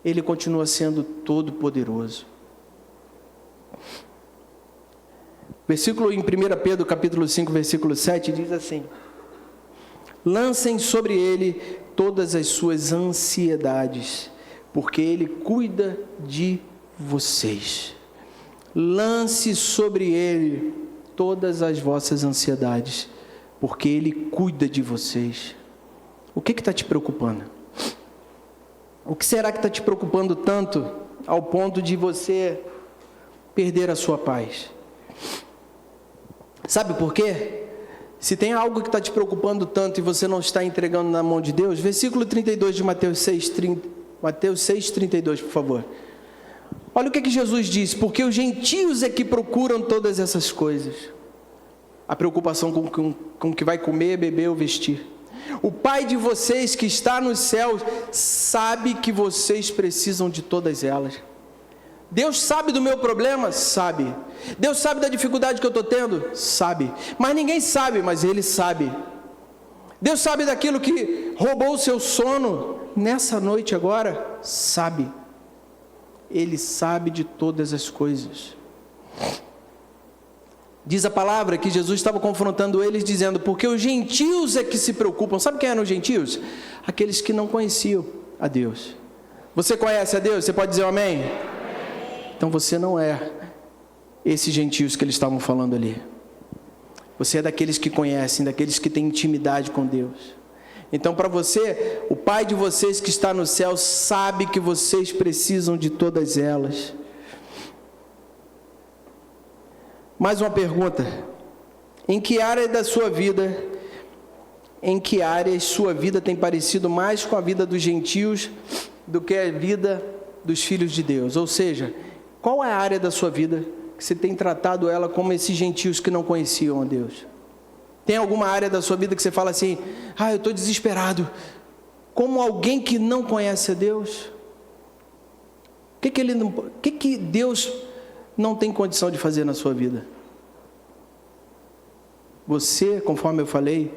Ele continua sendo todo-poderoso. Versículo em 1 Pedro, capítulo 5, versículo 7, diz assim: lancem sobre ele todas as suas ansiedades, porque ele cuida de vocês. Lance sobre ele todas as vossas ansiedades, porque Ele cuida de vocês. O que está te preocupando? O que será que está te preocupando tanto ao ponto de você perder a sua paz? Sabe por quê? Se tem algo que está te preocupando tanto e você não está entregando na mão de Deus, versículo 32 de Mateus 6:32, por favor. Olha o que Jesus disse: porque os gentios é que procuram todas essas coisas. A preocupação com o que vai comer, beber ou vestir. O Pai de vocês que está nos céus sabe que vocês precisam de todas elas. Deus sabe do meu problema? Sabe. Deus sabe da dificuldade que eu estou tendo? Sabe. Mas ninguém sabe, mas Ele sabe. Deus sabe daquilo que roubou o seu sono nessa noite agora? Sabe. Ele sabe de todas as coisas. Diz a palavra que Jesus estava confrontando eles, dizendo: porque os gentios é que se preocupam. Sabe quem eram os gentios? Aqueles que não conheciam a Deus. Você conhece a Deus? Você pode dizer um amém? Então você não é esses gentios que eles estavam falando ali. Você é daqueles que conhecem, daqueles que têm intimidade com Deus. Então, para você, o Pai de vocês que está no céu sabe que vocês precisam de todas elas. Mais uma pergunta: em que área da sua vida, em que áreas sua vida tem parecido mais com a vida dos gentios do que a vida dos filhos de Deus? Ou seja, qual é a área da sua vida que você tem tratado ela como esses gentios que não conheciam a Deus? Tem alguma área da sua vida que você fala assim: eu estou desesperado, como alguém que não conhece a Deus? O que Deus não tem condição de fazer na sua vida? Você, conforme eu falei,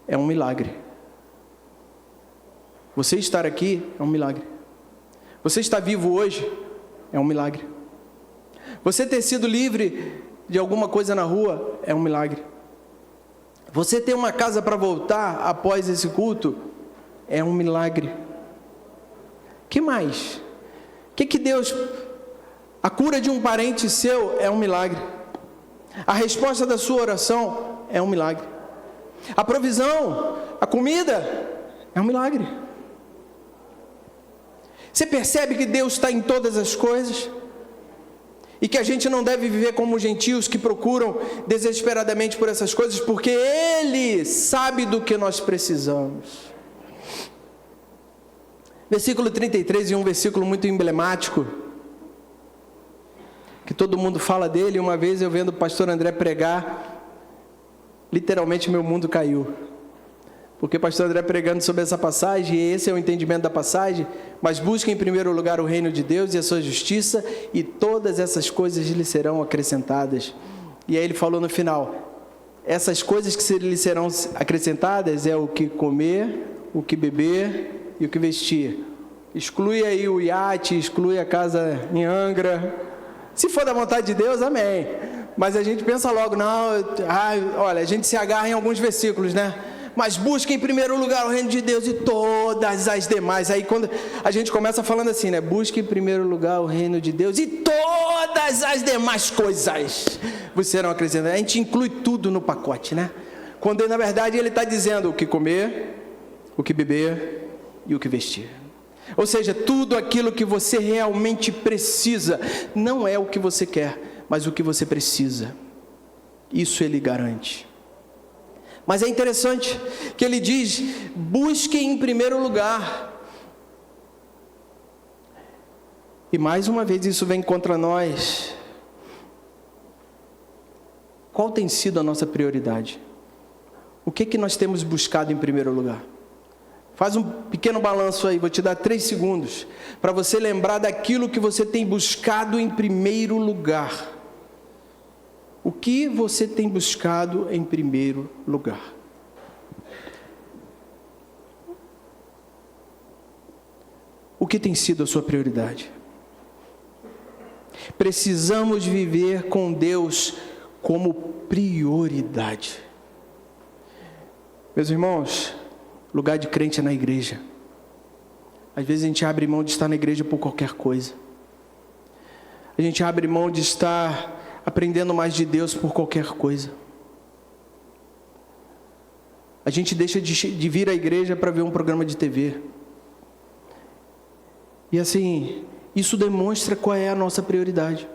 é um milagre. Você estar aqui é um milagre. Você estar vivo hoje é um milagre. Você ter sido livre de alguma coisa na rua é um milagre. Você ter uma casa para voltar após esse culto é um milagre. Que mais? Que Deus... A cura de um parente seu é um milagre. A resposta da sua oração é um milagre. A provisão, a comida é um milagre. Você percebe que Deus está em todas as coisas? E que a gente não deve viver como gentios que procuram desesperadamente por essas coisas, porque Ele sabe do que nós precisamos. Versículo 33, e um versículo muito emblemático, que todo mundo fala dele. Uma vez eu vendo o pastor André pregar, literalmente meu mundo caiu. Porque o pastor André pregando sobre essa passagem, e esse é o entendimento da passagem: mas busque em primeiro lugar o reino de Deus e a sua justiça, e todas essas coisas lhe serão acrescentadas. E aí ele falou no final: essas coisas que lhe serão acrescentadas é o que comer, o que beber e o que vestir. Exclui aí o iate, exclui a casa em Angra. Se for da vontade de Deus, amém. Mas a gente pensa logo, olha, a gente se agarra em alguns versículos, né? Mas busque em primeiro lugar o reino de Deus e todas as demais. Aí quando a gente começa falando assim, né? Busque em primeiro lugar o reino de Deus e todas as demais coisas vos serão acrescentadas. A gente inclui tudo no pacote, né? Quando na verdade ele está dizendo o que comer, o que beber e o que vestir. Ou seja, tudo aquilo que você realmente precisa. Não é o que você quer, mas o que você precisa. Isso ele garante. Mas é interessante que ele diz: busque em primeiro lugar. E mais uma vez isso vem contra nós. Qual tem sido a nossa prioridade? O que nós temos buscado em primeiro lugar? Faz um pequeno balanço aí, vou te dar 3 segundos, para você lembrar daquilo que você tem buscado em primeiro lugar. O que você tem buscado em primeiro lugar? O que tem sido a sua prioridade? Precisamos viver com Deus como prioridade. Meus irmãos, lugar de crente é na igreja. Às vezes a gente abre mão de estar na igreja por qualquer coisa. A gente abre mão de estar aprendendo mais de Deus por qualquer coisa. A gente deixa de vir à igreja para ver um programa de TV. E assim, isso demonstra qual é a nossa prioridade.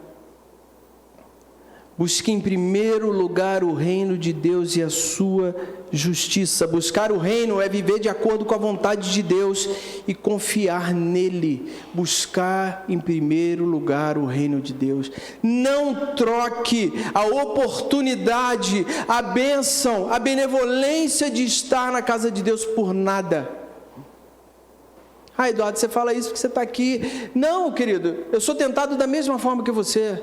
Busque em primeiro lugar o reino de Deus e a sua justiça. Buscar o reino é viver de acordo com a vontade de Deus e confiar nele. Buscar em primeiro lugar o reino de Deus. Não troque a oportunidade, a bênção, a benevolência de estar na casa de Deus por nada. Ah, Eduardo, você fala isso porque você está aqui. Não, querido, eu sou tentado da mesma forma que você.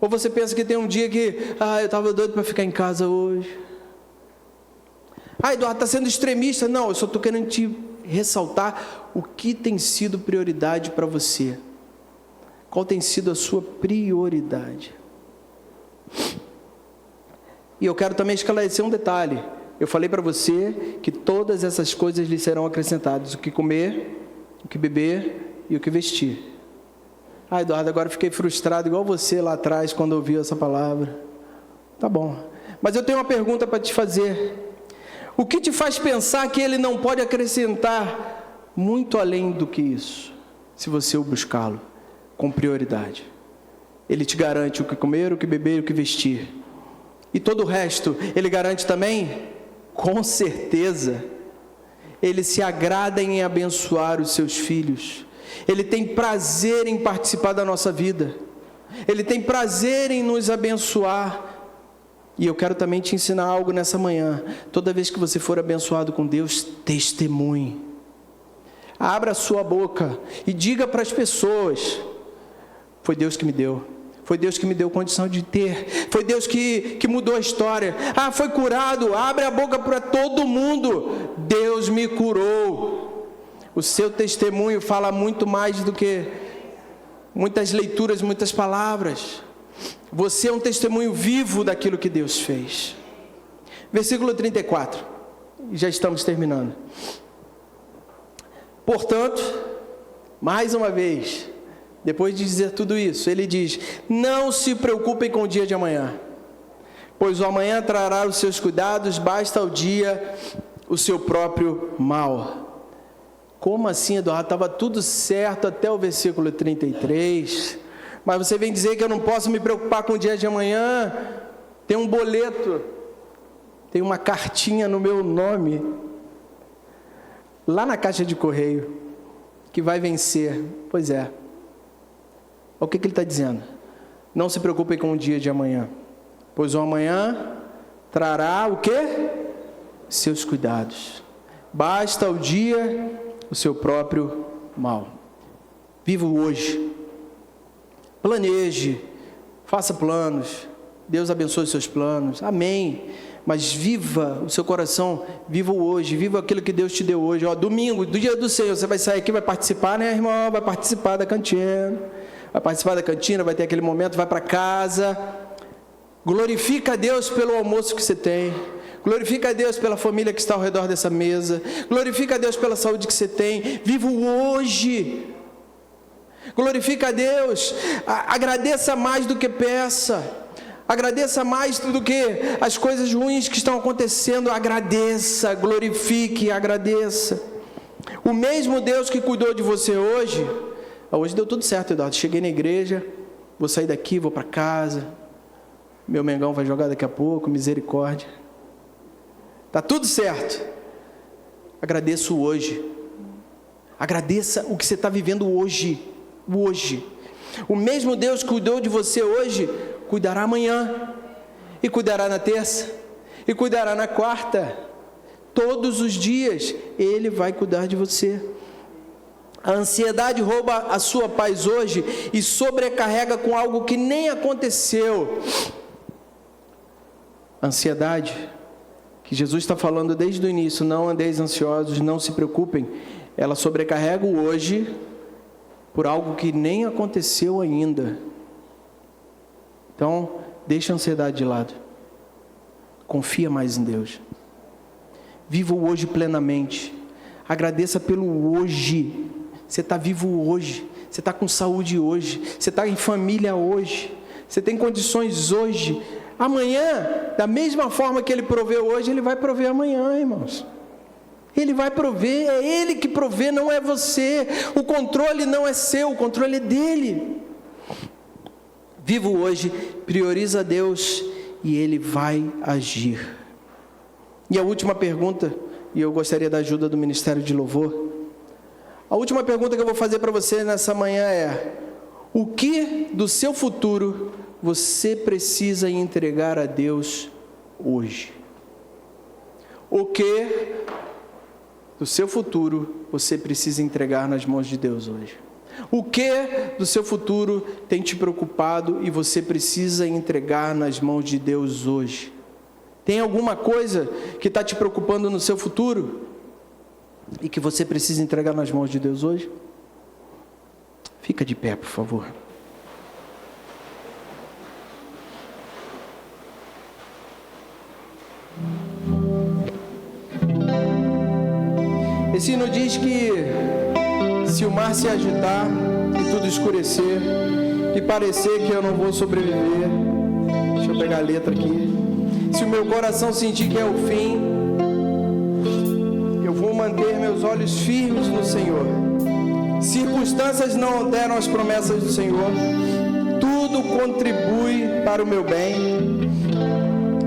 Ou você pensa que tem um dia que, eu estava doido para ficar em casa hoje. Eduardo, está sendo extremista. Não, eu só estou querendo te ressaltar o que tem sido prioridade para você. Qual tem sido a sua prioridade? E eu quero também esclarecer um detalhe. Eu falei para você que todas essas coisas lhe serão acrescentadas. O que comer, o que beber e o que vestir. Eduardo, agora fiquei frustrado igual você lá atrás quando ouviu essa palavra. Tá bom. Mas eu tenho uma pergunta para te fazer. O que te faz pensar que ele não pode acrescentar muito além do que isso, se você o buscá-lo com prioridade? Ele te garante o que comer, o que beber e o que vestir. E todo o resto, ele garante também? Com certeza. Ele se agrada em abençoar os seus filhos. Ele tem prazer em participar da nossa vida. Ele tem prazer em nos abençoar. E eu quero também te ensinar algo nessa manhã. Toda vez que você for abençoado com Deus, testemunhe. Abra a sua boca e diga para as pessoas: foi Deus que me deu. Foi Deus que me deu condição de ter. Foi Deus que mudou a história. Foi curado. Abre a boca para todo mundo. Deus me curou. O seu testemunho fala muito mais do que muitas leituras, muitas palavras. Você é um testemunho vivo daquilo que Deus fez. Versículo 34. Já estamos terminando. Portanto, mais uma vez, depois de dizer tudo isso, ele diz: não se preocupem com o dia de amanhã, pois o amanhã trará os seus cuidados, basta ao dia o seu próprio mal. Como assim, Eduardo? Estava tudo certo até o versículo 33. Mas você vem dizer que eu não posso me preocupar com o dia de amanhã. Tem um boleto, tem uma cartinha no meu nome, lá na caixa de correio, que vai vencer. Pois é. O que ele está dizendo? Não se preocupem com o dia de amanhã, pois o amanhã trará o quê? Seus cuidados. Basta ao dia o seu próprio mal. Viva o hoje. Planeje, faça planos. Deus abençoe os seus planos. Amém. Mas viva o seu coração, viva o hoje, viva aquilo que Deus te deu hoje. Domingo, do dia do Senhor, você vai sair aqui, vai participar, né, irmão? Vai participar da cantina. Vai participar da cantina, vai ter aquele momento, vai para casa. Glorifica a Deus pelo almoço que você tem. Glorifica a Deus pela família que está ao redor dessa mesa. Glorifica a Deus pela saúde que você tem. Viva o hoje. Glorifica a Deus. Agradeça mais do que peça. Agradeça mais do que as coisas ruins que estão acontecendo. Agradeça, glorifique, agradeça. O mesmo Deus que cuidou de você hoje. Hoje deu tudo certo, Eduardo. Cheguei na igreja, vou sair daqui, vou para casa. Meu Mengão vai jogar daqui a pouco, misericórdia. Está tudo certo. Agradeça o hoje. Agradeça o que você está vivendo hoje. Hoje. O mesmo Deus que cuidou de você hoje, cuidará amanhã. E cuidará na terça. E cuidará na quarta. Todos os dias, Ele vai cuidar de você. A ansiedade rouba a sua paz hoje e sobrecarrega com algo que nem aconteceu. Ansiedade, que Jesus está falando desde o início, não andeis ansiosos, não se preocupem, ela sobrecarrega o hoje por algo que nem aconteceu ainda. Então, deixa a ansiedade de lado. Confia mais em Deus. Viva o hoje plenamente. Agradeça pelo hoje. Você está vivo hoje. Você está com saúde hoje. Você está em família hoje. Você tem condições hoje. Amanhã, da mesma forma que Ele proveu hoje, Ele vai prover amanhã, irmãos. Ele vai prover, é Ele que provê, não é você. O controle não é seu, o controle é dEle. Viva hoje, prioriza Deus e Ele vai agir. E a última pergunta, e eu gostaria da ajuda do Ministério de Louvor. A última pergunta que eu vou fazer para você nessa manhã é: o que do seu futuro você precisa entregar a Deus hoje? O que do seu futuro você precisa entregar nas mãos de Deus hoje? O que do seu futuro tem te preocupado e você precisa entregar nas mãos de Deus hoje? Tem alguma coisa que está te preocupando no seu futuro e que você precisa entregar nas mãos de Deus hoje? Fica de pé, por favor. Esse hino diz que se o mar se agitar e tudo escurecer e parecer que eu não vou sobreviver, deixa eu pegar a letra aqui. Se o meu coração sentir que é o fim, eu vou manter meus olhos firmes no Senhor. Circunstâncias não alteram as promessas do Senhor. Tudo contribui para o meu bem.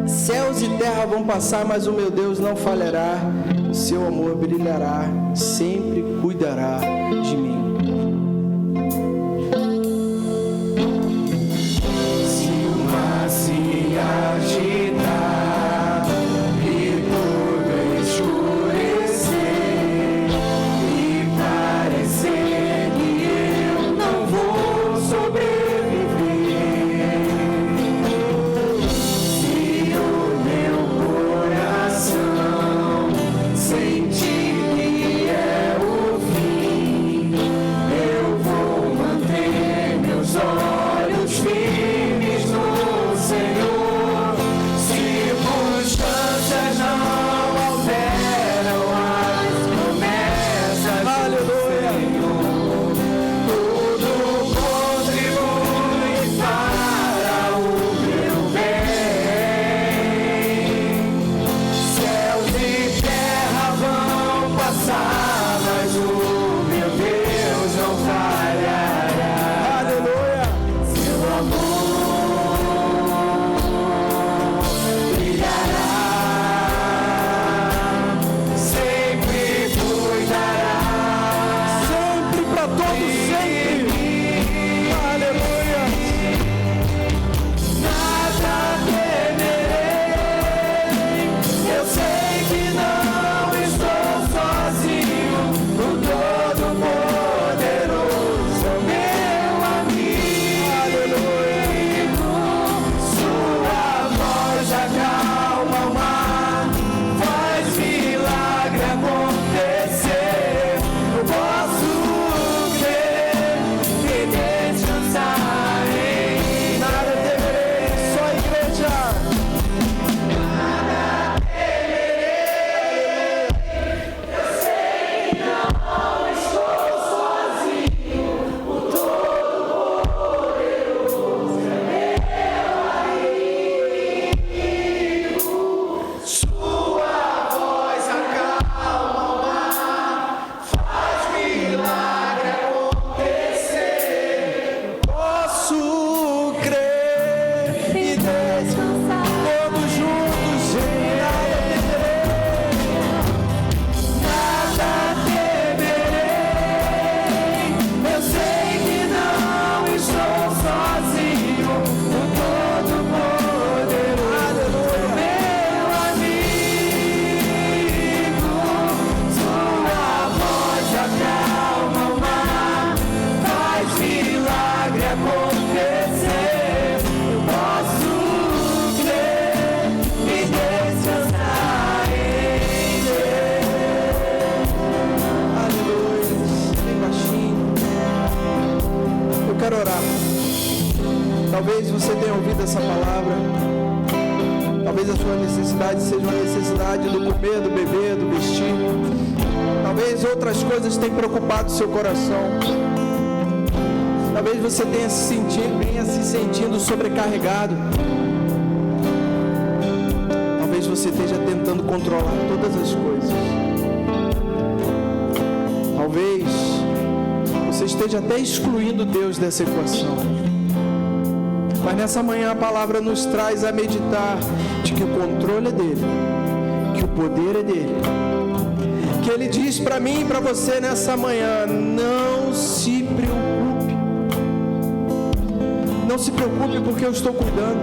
Céus e terra vão passar, mas o meu Deus não falhará. O seu amor brilhará, sempre cuidará de mim. Se o mar se agitar e tudo escurecer e parecer que eu não vou sobreviver, se o meu coração sentir que é o fim, eu vou manter meus olhos firmes no Senhor. Circunstâncias não alteram as promessas do Senhor. Tudo contribui para o meu bem. Céus e terra vão passar, mas o meu Deus não falhará. Aleluia! Seu amor brilhará, sempre cuidará, sempre para todos sempre. Aleluia! Nada temerei, eu sei que não estou sozinho. O Todo-Poderoso é meu amigo. Aleluia! Sua voz acalma o mar, faz milagre acontecer. Eu posso crer e descansar em nada temerei. Só a igreja. Sua voz acalma o mar, faz milagre acontecer. Posso crer e descansar todos juntos em nada temerei. Eu sei que não estou sozinho. O Todo-Poderoso é meu amigo. Sua voz acalma o mar, faz milagre acontecer. Eu posso crer e descansar em Deus. Aleluia. Bem baixinho. Eu quero orar. Talvez você tenha ouvido essa palavra. Talvez a sua necessidade seja uma necessidade do comer, do beber, do vestir. Talvez outras coisas tenham preocupado o seu coração. Talvez você venha se sentindo sobrecarregado. Talvez você esteja tentando controlar todas as coisas. Talvez você esteja até excluindo Deus dessa equação. Mas nessa manhã a palavra nos traz a meditar de que o controle é dele, que o poder é dele. Que ele diz para mim e para você nessa manhã: não se preocupe. Não se preocupe porque eu estou cuidando.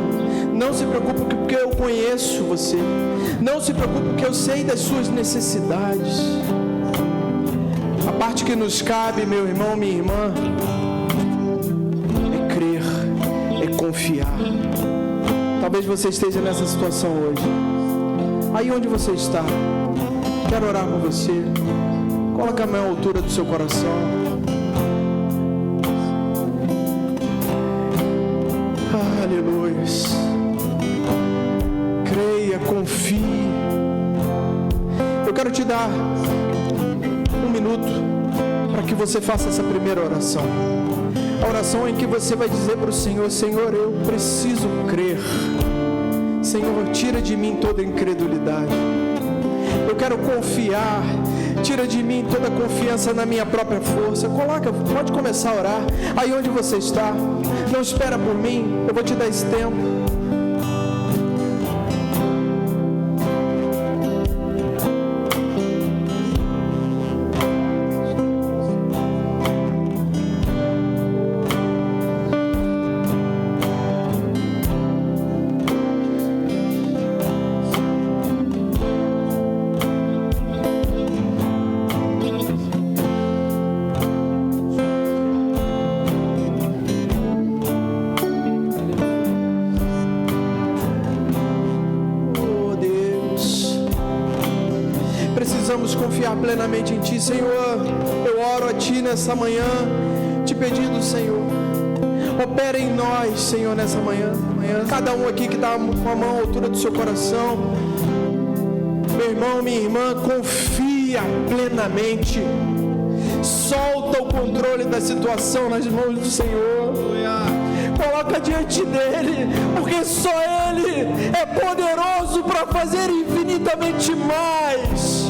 Não se preocupe porque eu conheço você. Não se preocupe porque eu sei das suas necessidades. A parte que nos cabe, meu irmão, minha irmã, é crer, é confiar. Talvez você esteja nessa situação hoje. Aí onde você está, quero orar por você. Coloca a mão à altura do seu coração. Aleluia. Creia, confie. Eu quero te dar um minuto para que você faça essa primeira oração. A oração em que você vai dizer para o Senhor: Senhor, eu preciso crer. Senhor, tira de mim toda incredulidade. Eu quero confiar. Tira de mim toda confiança na minha própria força. Pode começar a orar. Aí onde você está, não espera por mim. Eu vou te dar esse tempo. Confiar plenamente em Ti, Senhor. Eu oro a Ti nessa manhã, te pedindo, Senhor, opera em nós, Senhor, nessa manhã. Cada um aqui que está com a mão à altura do seu coração, meu irmão, minha irmã, confia plenamente. Solta o controle da situação nas mãos do Senhor. Coloca diante dele, porque só Ele é poderoso para fazer infinitamente mais.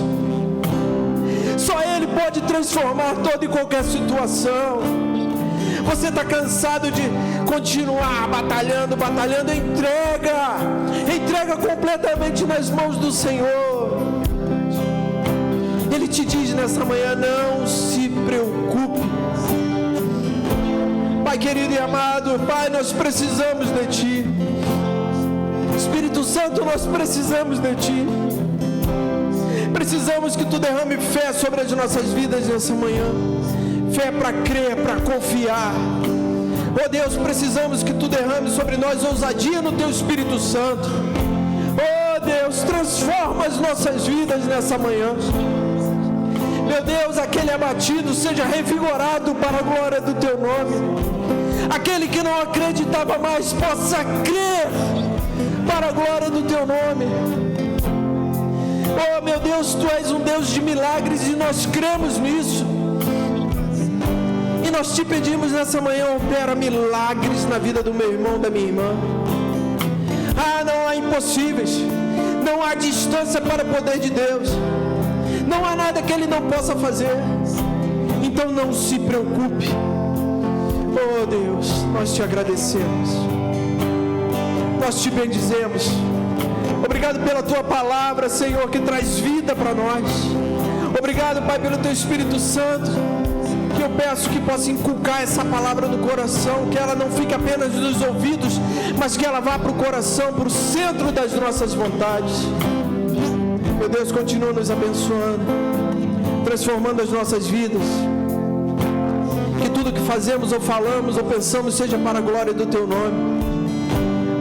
Só Ele pode transformar toda e qualquer situação. Você está cansado de continuar batalhando, entrega completamente nas mãos do Senhor. Ele te diz nessa manhã: não se preocupe. Pai querido e amado, Pai, nós precisamos de Ti. Espírito Santo, nós precisamos de Ti. Precisamos que Tu derrame fé sobre as nossas vidas nessa manhã. Fé para crer, para confiar. Oh Deus, precisamos que Tu derrame sobre nós ousadia no Teu Espírito Santo. Oh Deus, transforma as nossas vidas nessa manhã. Meu Deus, aquele abatido seja revigorado para a glória do Teu nome. Aquele que não acreditava mais possa crer para a glória do Teu nome. Oh meu Deus, Tu és um Deus de milagres e nós cremos nisso. E nós Te pedimos nessa manhã: opera milagres na vida do meu irmão, da minha irmã. Não há impossíveis, não há distância para o poder de Deus, não há nada que Ele não possa fazer. Então não se preocupe. Oh Deus, nós Te agradecemos, nós Te bendizemos. Obrigado pela Tua palavra, Senhor, que traz vida para nós. Obrigado, Pai, pelo Teu Espírito Santo, que eu peço que possa inculcar essa palavra no coração, que ela não fique apenas nos ouvidos, mas que ela vá para o coração, para o centro das nossas vontades. Meu Deus, continua nos abençoando, transformando as nossas vidas. Que tudo que fazemos ou falamos ou pensamos seja para a glória do Teu nome.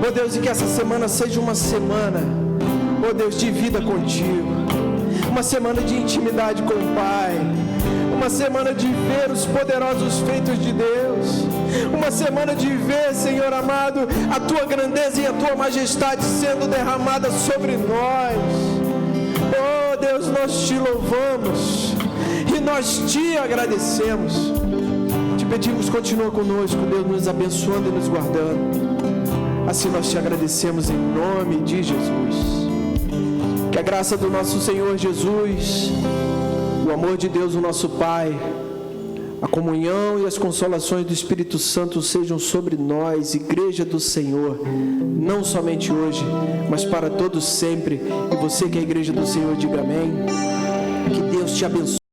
Oh Deus, e que essa semana seja uma semana, oh Deus, de vida contigo. Uma semana de intimidade com o Pai. Uma semana de ver os poderosos feitos de Deus. Uma semana de ver, Senhor amado, a Tua grandeza e a Tua majestade sendo derramada sobre nós. Oh Deus, nós Te louvamos e nós Te agradecemos. Te pedimos, continua conosco, Deus, nos abençoando e nos guardando. Assim nós te agradecemos em nome de Jesus. Que a graça do nosso Senhor Jesus, o amor de Deus, o nosso Pai, a comunhão e as consolações do Espírito Santo sejam sobre nós, Igreja do Senhor, não somente hoje, mas para todos sempre. E você que é a Igreja do Senhor, diga amém. Que Deus te abençoe.